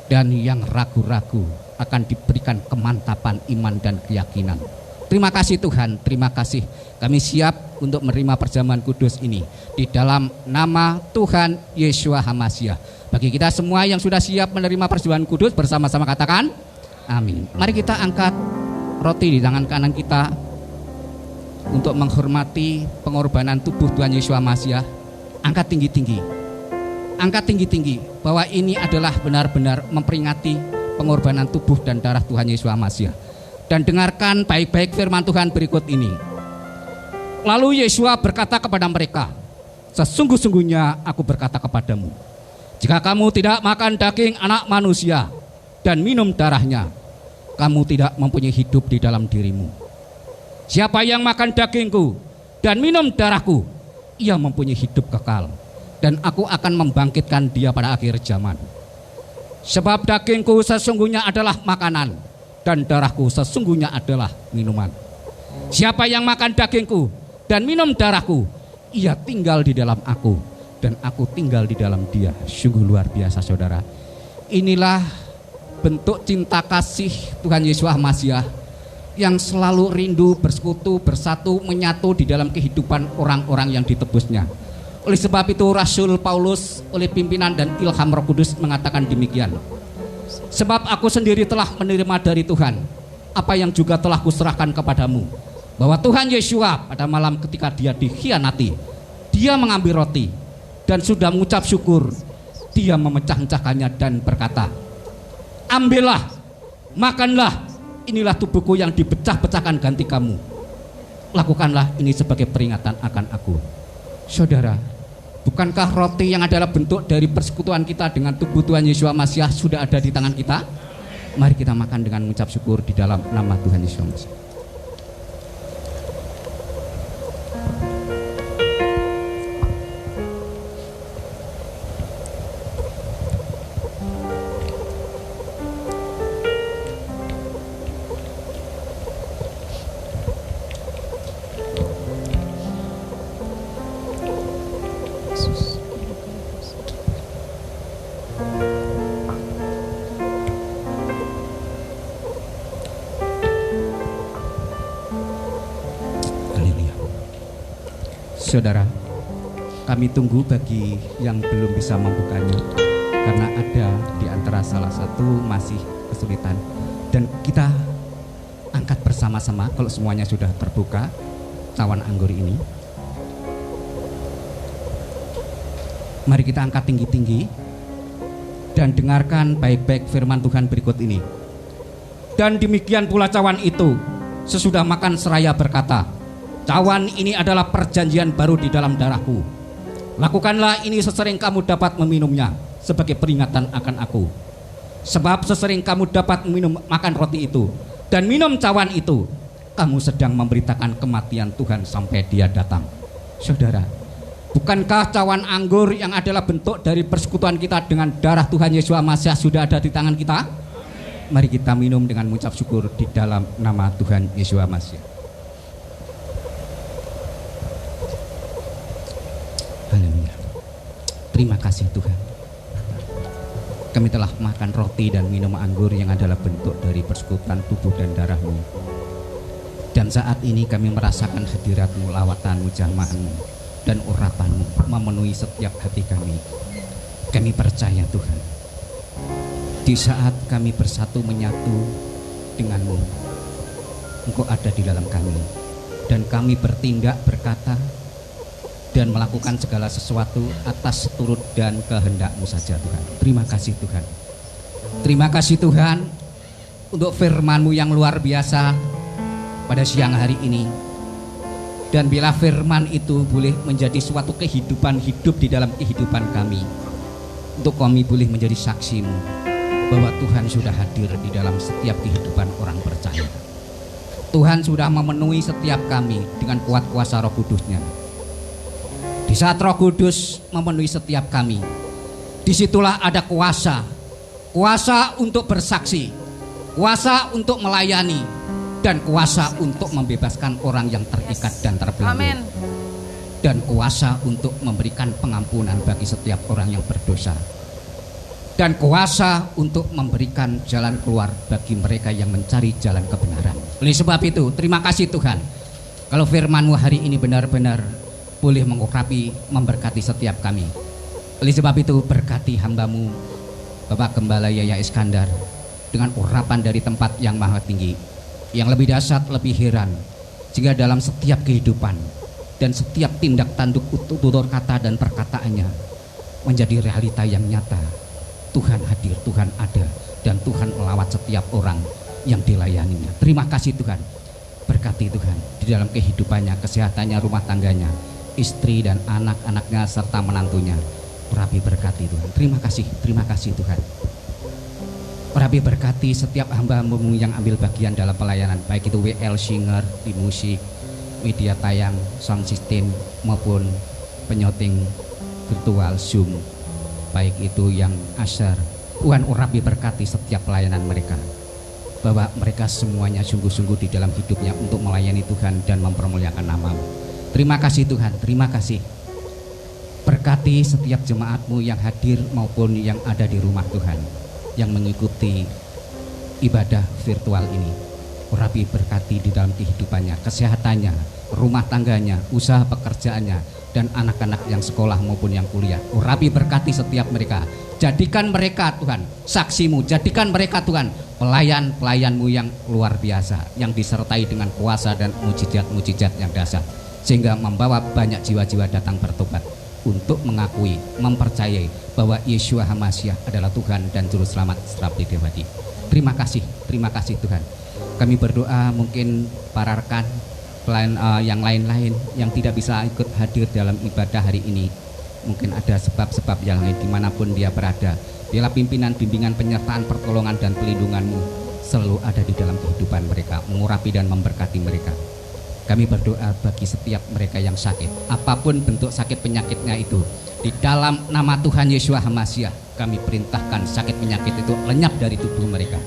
dan yang ragu-ragu akan diberikan kemantapan iman dan keyakinan. Terima kasih Tuhan, terima kasih. Kami siap untuk menerima perjamuan kudus ini di dalam nama Tuhan Yeshua HaMasiah. Bagi kita semua yang sudah siap menerima perjamuan kudus, bersama-sama katakan amin. Mari kita angkat roti di tangan kanan kita untuk menghormati pengorbanan tubuh Tuhan Yesus HaMasiah. Angkat tinggi-tinggi, angkat tinggi-tinggi, bahwa ini adalah benar-benar memperingati pengorbanan tubuh dan darah Tuhan Yesus HaMasiah. Dan dengarkan baik-baik firman Tuhan berikut ini. Lalu Yeshua berkata kepada mereka, sesungguh-sungguhnya aku berkata kepadamu, jika kamu tidak makan daging anak manusia dan minum darahnya, kamu tidak mempunyai hidup di dalam dirimu. Siapa yang makan dagingku dan minum darahku, ia mempunyai hidup kekal, dan aku akan membangkitkan dia pada akhir zaman. Sebab dagingku sesungguhnya adalah makanan, dan darahku sesungguhnya adalah minuman. Siapa yang makan dagingku dan minum darahku, ia tinggal di dalam aku, dan aku tinggal di dalam dia. Sungguh luar biasa saudara. Inilah bentuk cinta kasih Tuhan Yesus HaMasiah yang selalu rindu bersekutu, bersatu, menyatu di dalam kehidupan orang-orang yang ditebusnya. Oleh sebab itu Rasul Paulus oleh pimpinan dan ilham Roh Kudus mengatakan demikian. Sebab aku sendiri telah menerima dari Tuhan apa yang juga telah kuserahkan kepadamu, bahwa Tuhan Yeshua pada malam ketika dia dikhianati, dia mengambil roti dan sudah mengucap syukur, dia memecah-mecahkannya dan berkata, ambillah, makanlah, inilah tubuhku yang dipecah-pecahkan ganti kamu. Lakukanlah ini sebagai peringatan akan aku. Saudara, bukankah roti yang adalah bentuk dari persekutuan kita dengan tubuh Tuhan Yesus Masiah sudah ada di tangan kita? Mari kita makan dengan mengucap syukur di dalam nama Tuhan Yesus Masiah. Saudara, kami tunggu bagi yang belum bisa membukanya, karena ada di antara salah satu masih kesulitan. Dan kita angkat bersama-sama kalau semuanya sudah terbuka cawan anggur ini. Mari kita angkat tinggi-tinggi dan dengarkan baik-baik firman Tuhan berikut ini. Dan demikian pula cawan itu sesudah makan seraya berkata, cawan ini adalah perjanjian baru di dalam darahku. Lakukanlah ini sesering kamu dapat meminumnya sebagai peringatan akan aku. Sebab sesering kamu dapat minum makan roti itu dan minum cawan itu, kamu sedang memberitakan kematian Tuhan sampai Dia datang. Saudara, bukankah cawan anggur yang adalah bentuk dari persekutuan kita dengan darah Tuhan Yesus Masih sudah ada di tangan kita? Mari kita minum dengan mengucap syukur di dalam nama Tuhan Yesus Masih. Haleluya. Terima kasih Tuhan. Kami telah makan roti dan minum anggur yang adalah bentuk dari persekutuan tubuh dan darah-Mu. Dan saat ini kami merasakan hadirat-Mu, lawatan-Mu, jamahan-Mu, dan urapan-Mu memenuhi setiap hati kami. Kami percaya Tuhan, di saat kami bersatu menyatu dengan-Mu, Engkau ada di dalam kami. Dan kami bertindak, berkata, dan melakukan segala sesuatu atas turut dan kehendak-Mu saja Tuhan. Terima kasih Tuhan. Terima kasih Tuhan untuk firman-Mu yang luar biasa pada siang hari ini. Dan bila firman itu boleh menjadi suatu kehidupan hidup di dalam kehidupan kami, untuk kami boleh menjadi saksi-Mu bahwa Tuhan sudah hadir di dalam setiap kehidupan orang percaya. Tuhan sudah memenuhi setiap kami dengan kuat kuasa Roh Kudus-Nya. Di saat Roh Kudus memenuhi setiap kami, disitulah ada kuasa. Kuasa untuk bersaksi, kuasa untuk melayani, dan kuasa untuk membebaskan orang yang terikat dan terbelenggu. Amin. Dan kuasa untuk memberikan pengampunan bagi setiap orang yang berdosa. Dan kuasa untuk memberikan jalan keluar bagi mereka yang mencari jalan kebenaran. Oleh sebab itu, terima kasih Tuhan. Kalau firman-Mu hari ini benar-benar boleh mengurapi, memberkati setiap kami. Oleh sebab itu, berkati hamba-Mu Bapak Gembala Yaya Iskandar dengan urapan dari tempat yang maha tinggi, yang lebih dahsyat, lebih heran, sehingga dalam setiap kehidupan dan setiap tindak tanduk tutur kata dan perkataannya menjadi realita yang nyata. Tuhan hadir, Tuhan ada, dan Tuhan melawat setiap orang yang dilayaninya. Terima kasih Tuhan. Berkati Tuhan di dalam kehidupannya, kesehatannya, rumah tangganya, istri dan anak-anaknya serta menantunya. Rabi berkati Tuhan. Terima kasih Tuhan. Rabi berkati setiap hamba-Mu yang ambil bagian dalam pelayanan, baik itu WL Singer di musik, media tayang, sound system maupun penyoting virtual Zoom, baik itu yang Asar. Tuhan Rabi berkati setiap pelayanan mereka, bahwa mereka semuanya sungguh-sungguh di dalam hidupnya untuk melayani Tuhan dan mempermuliakan nama-Mu. Terima kasih Tuhan, terima kasih. Berkati setiap jemaat-Mu yang hadir maupun yang ada di rumah Tuhan, yang mengikuti ibadah virtual ini. Rabi berkati di dalam kehidupannya, kesehatannya, rumah tangganya, usaha pekerjaannya, dan anak-anak yang sekolah maupun yang kuliah. Rabi berkati setiap mereka. Jadikan mereka Tuhan saksi-Mu, jadikan mereka Tuhan pelayan-pelayan-Mu yang luar biasa, yang disertai dengan kuasa dan mujizat-mujizat yang dahsyat, sehingga membawa banyak jiwa-jiwa datang bertobat untuk mengakui, mempercayai bahwa Yeshua HaMashiach adalah Tuhan dan Juru Selamat secara pribadi. Terima kasih Tuhan. Kami berdoa mungkin para rekan yang lain-lain yang tidak bisa ikut hadir dalam ibadah hari ini, mungkin ada sebab-sebab yang lain dimanapun dia berada. Biarlah pimpinan, bimbingan, penyertaan, pertolongan dan pelindungan-Mu selalu ada di dalam kehidupan mereka, mengurapi dan memberkati mereka. Kami berdoa bagi setiap mereka yang sakit, apapun bentuk sakit penyakitnya itu, di dalam nama Tuhan Yeshua HaMashiach kami perintahkan sakit penyakit itu lenyap dari tubuh mereka,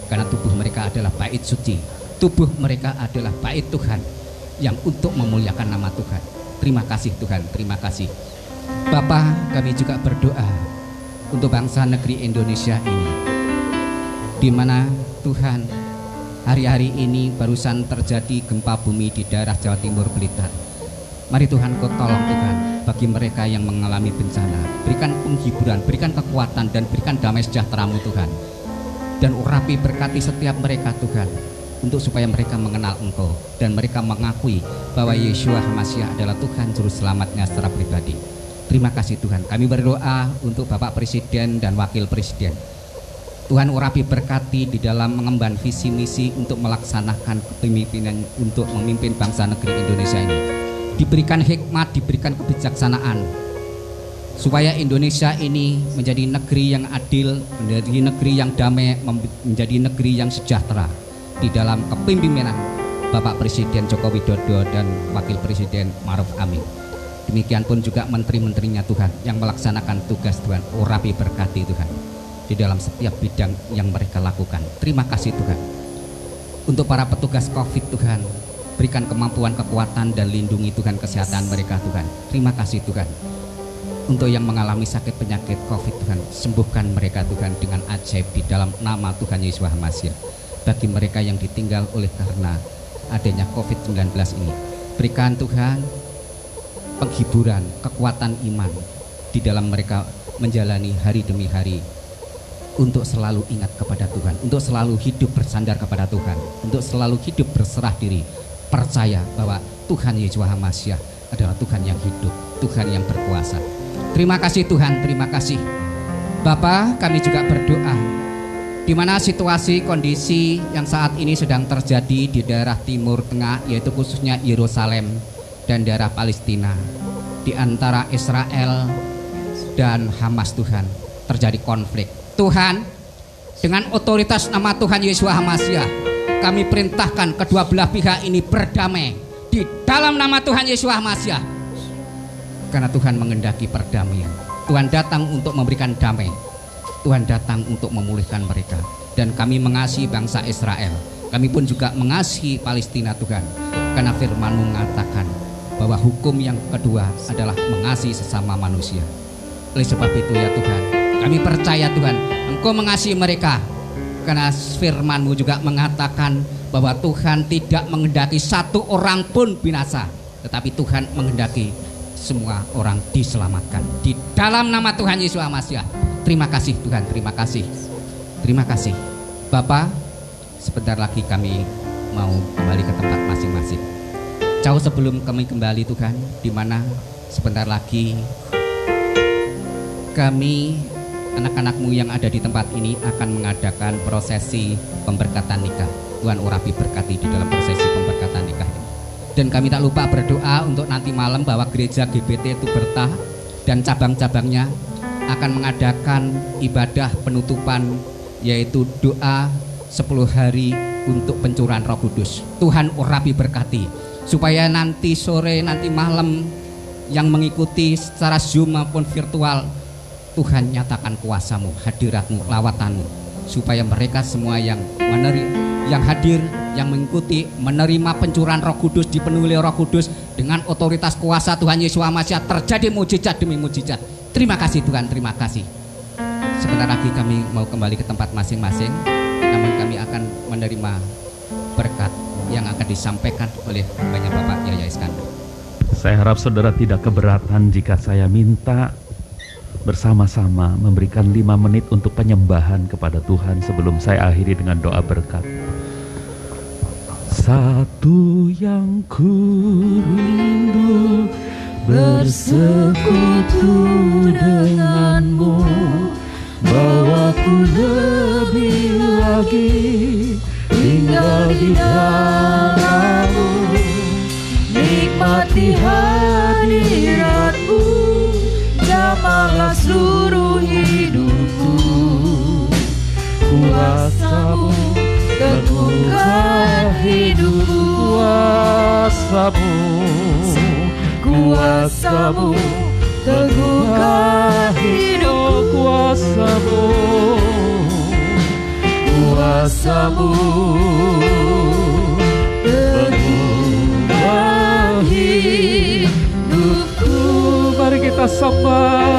karena tubuh mereka adalah bait suci, tubuh mereka adalah bait Tuhan yang untuk memuliakan nama Tuhan. Terima kasih Tuhan, terima kasih Bapa. Kami juga berdoa untuk bangsa negeri Indonesia ini, di mana Tuhan hari-hari ini barusan terjadi gempa bumi di daerah Jawa Timur Blitar. Mari Tuhan Kau tolong Tuhan bagi mereka yang mengalami bencana. Berikan penghiburan, berikan kekuatan, dan berikan damai sejahtera-Mu Tuhan. Dan urapi berkati setiap mereka Tuhan, untuk supaya mereka mengenal Engkau dan mereka mengakui bahwa Yeshua HaMashiach adalah Tuhan Juru Selamatnya secara pribadi. Terima kasih Tuhan. Kami berdoa untuk Bapak Presiden dan Wakil Presiden. Tuhan urapi berkati di dalam mengemban visi misi untuk melaksanakan kepemimpinan untuk memimpin bangsa negeri Indonesia ini. Diberikan hikmat, diberikan kebijaksanaan, supaya Indonesia ini menjadi negeri yang adil, menjadi negeri yang damai, menjadi negeri yang sejahtera di dalam kepemimpinan Bapak Presiden Joko Widodo dan Wakil Presiden Ma'ruf Amin. Demikian pun juga menteri-menterinya Tuhan yang melaksanakan tugas Tuhan. Urapi berkati Tuhan di dalam setiap bidang yang mereka lakukan. Terima kasih Tuhan. Untuk para petugas COVID Tuhan, berikan kemampuan, kekuatan, dan lindungi Tuhan kesehatan mereka Tuhan. Terima kasih Tuhan. Untuk yang mengalami sakit penyakit COVID Tuhan, sembuhkan mereka Tuhan dengan ajaib di dalam nama Tuhan Yesus Hamasiah. Bagi mereka yang ditinggal oleh karena adanya COVID-19 ini, berikan Tuhan penghiburan, kekuatan iman di dalam mereka menjalani hari demi hari untuk selalu ingat kepada Tuhan, untuk selalu hidup bersandar kepada Tuhan, untuk selalu hidup berserah diri, percaya bahwa Tuhan Yesus Hamasiah adalah Tuhan yang hidup, Tuhan yang berkuasa. Terima kasih Tuhan, terima kasih Bapa. Kami juga berdoa di mana situasi kondisi yang saat ini sedang terjadi di daerah Timur Tengah, yaitu khususnya Yerusalem dan daerah Palestina, di antara Israel dan Hamas Tuhan, terjadi konflik. Tuhan, dengan otoritas nama Tuhan Yesus Hamasiah, kami perintahkan kedua belah pihak ini berdamai di dalam nama Tuhan Yesus Hamasiah. Karena Tuhan mengendaki perdamaian. Tuhan datang untuk memberikan damai. Tuhan datang untuk memulihkan mereka. Dan kami mengasihi bangsa Israel. Kami pun juga mengasihi Palestina Tuhan. Karena firman-Mu mengatakan bahwa hukum yang kedua adalah mengasihi sesama manusia. Oleh sebab itu ya Tuhan, kami percaya Tuhan, Engkau mengasihi mereka. Karena firman-Mu juga mengatakan bahwa Tuhan tidak menghendaki satu orang pun binasa, tetapi Tuhan menghendaki semua orang diselamatkan. Di dalam nama Tuhan Yesus Hamasiah. Terima kasih Tuhan, terima kasih. Terima kasih Bapak. Sebentar lagi kami mau kembali ke tempat masing-masing. Jauh sebelum kami kembali Tuhan, di mana sebentar lagi kami, anak-anak-Mu yang ada di tempat ini akan mengadakan prosesi pemberkatan nikah. Tuhan urapi berkati di dalam prosesi pemberkatan nikah ini. Dan kami tak lupa berdoa untuk nanti malam bahwa gereja GBT Tuberta dan cabang-cabangnya akan mengadakan ibadah penutupan, yaitu doa 10 hari untuk pencurahan Roh Kudus. Tuhan urapi berkati supaya nanti sore, nanti malam yang mengikuti secara Zoom maupun virtual, Tuhan nyatakan kuasa-Mu, hadirat-Mu, lawatan-Mu, supaya mereka semua yang hadir, yang mengikuti, menerima pencurahan Roh Kudus, dipenuhi Roh Kudus dengan otoritas kuasa Tuhan Yesus Hamasiah, terjadi mujizat demi mujizat. Terima kasih Tuhan, terima kasih. Sebentar lagi kami mau kembali ke tempat masing-masing, namun kami akan menerima berkat yang akan disampaikan oleh hambanya Bapak Yaya Iskandar. Saya harap saudara tidak keberatan jika saya minta bersama-sama memberikan 5 menit untuk penyembahan kepada Tuhan sebelum saya akhiri dengan doa berkat. Satu yang ku rindu bersekutu denganmu, bawaku lebih lagi tinggal di dalammu, nikmati hadiratmu, jamalah seluruh hidupku. Kuasa-Mu teguhkan hidupku, kuasa-Mu, kuasa-Mu teguhkan hidupku, kuasa-Mu, kuasa-Mu teguhkan hidupku. Mari kita sembah.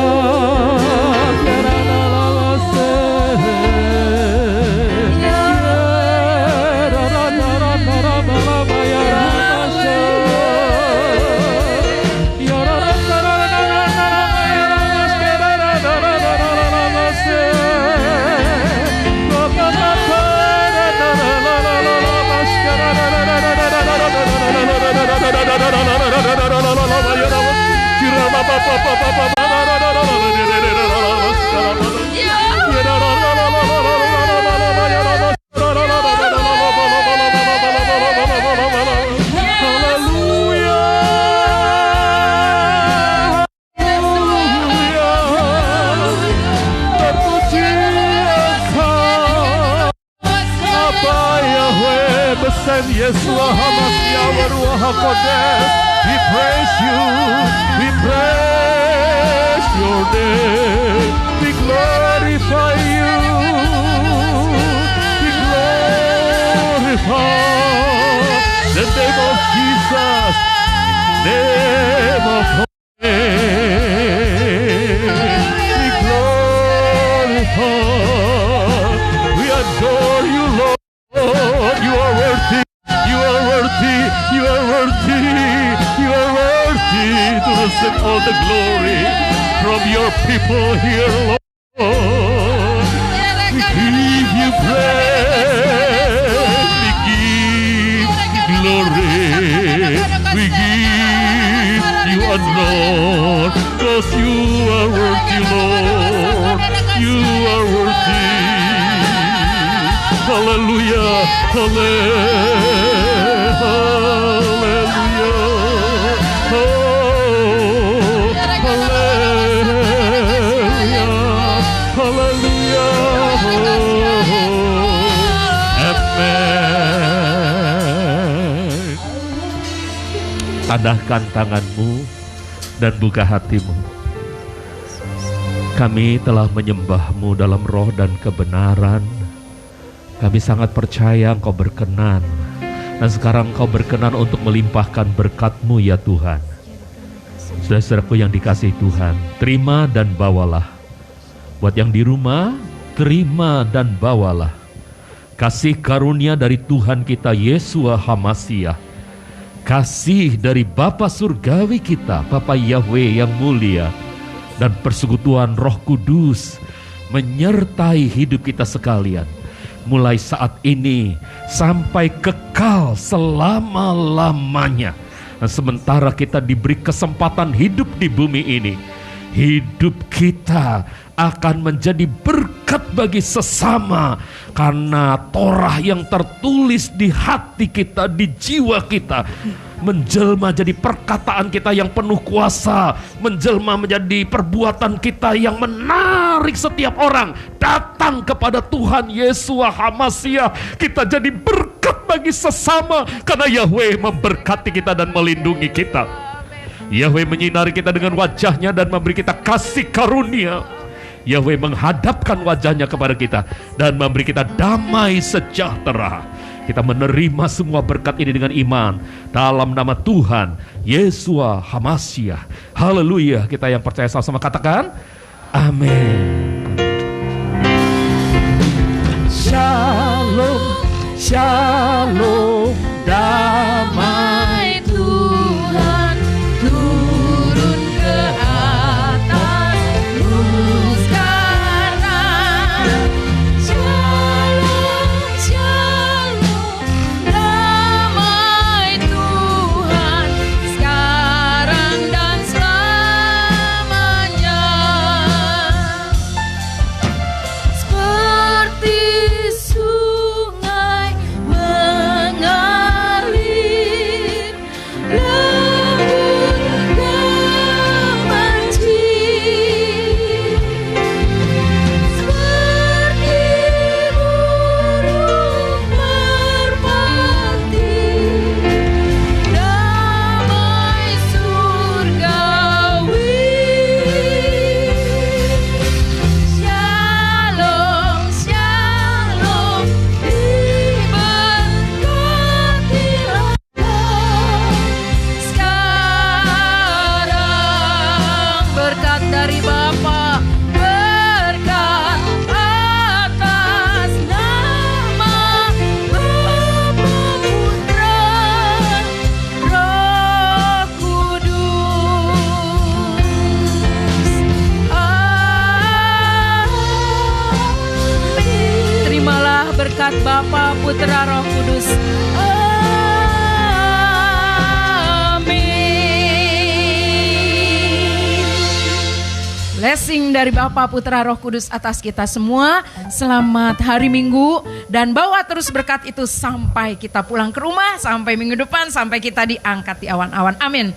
Ba ba ba ba ba ba ba ba ba ba ba ba ba. Hakodesh. We praise you, we praise your name, we glorify you, we glorify the name of Jesus, name of we glorify, we adore you, Lord. You are worthy, you are worthy, you are worthy, you are worthy to receive all the glory from your people here, Lord. We give you praise, we give glory, we give you honor, because you are worthy, Lord. You are worthy. Hallelujah, hallelujah, hallelujah, oh, hallelujah, hallelujah, oh, amen. Tandahkan tanganmu dan buka hatimu. Kami telah menyembah-Mu dalam roh dan kebenaran. Kami sangat percaya Engkau berkenan. Dan sekarang Engkau berkenan untuk melimpahkan berkat-Mu ya Tuhan. Saudara-saudaraku yang dikasihi Tuhan, terima dan bawalah. Buat yang di rumah, terima dan bawalah. Kasih karunia dari Tuhan kita Yesua HaMasiah. Kasih dari Bapa Surgawi kita, Bapa Yahweh yang mulia. Dan persekutuan Roh Kudus menyertai hidup kita sekalian. Mulai saat ini sampai kekal selama-lamanya. Nah, sementara kita diberi kesempatan hidup di bumi ini, hidup kita akan menjadi berkat bagi sesama. Karena Torah yang tertulis di hati kita, di jiwa kita, menjelma jadi perkataan kita yang penuh kuasa, menjelma menjadi perbuatan kita yang menarik setiap orang datang kepada Tuhan Yesua HaMasiah. Kita jadi berkat bagi sesama karena Yahweh memberkati kita dan melindungi kita. Yahweh menyinari kita dengan wajahnya dan memberi kita kasih karunia. Yahweh menghadapkan wajahnya kepada kita dan memberi kita damai sejahtera. Kita menerima semua berkat ini dengan iman dalam nama Tuhan Yesua HaMasiah. Haleluya. Kita yang percaya sama-sama katakan amin. Shalom, shalom, damai Tuhan turun ke atasmu sekarang. Shalom, shalom, damai Tuhan sekarang dan selamanya. Seperti sungai mengalir, lembut gemercik, seperti burung merpati, damai surgawi. Shalom, shalom, diberkatilah sekarang. Berkat dari Bapa, berkat atas nama Bapa, Putra, Roh Kudus. Amin. Terimalah berkat Bapa, Putra, Roh Kudus. Amin. Blessing dari Bapa, Putra, Roh Kudus atas kita semua. Selamat hari Minggu dan bawa terus berkat itu sampai kita pulang ke rumah, sampai minggu depan, sampai kita diangkat di awan-awan. Amin.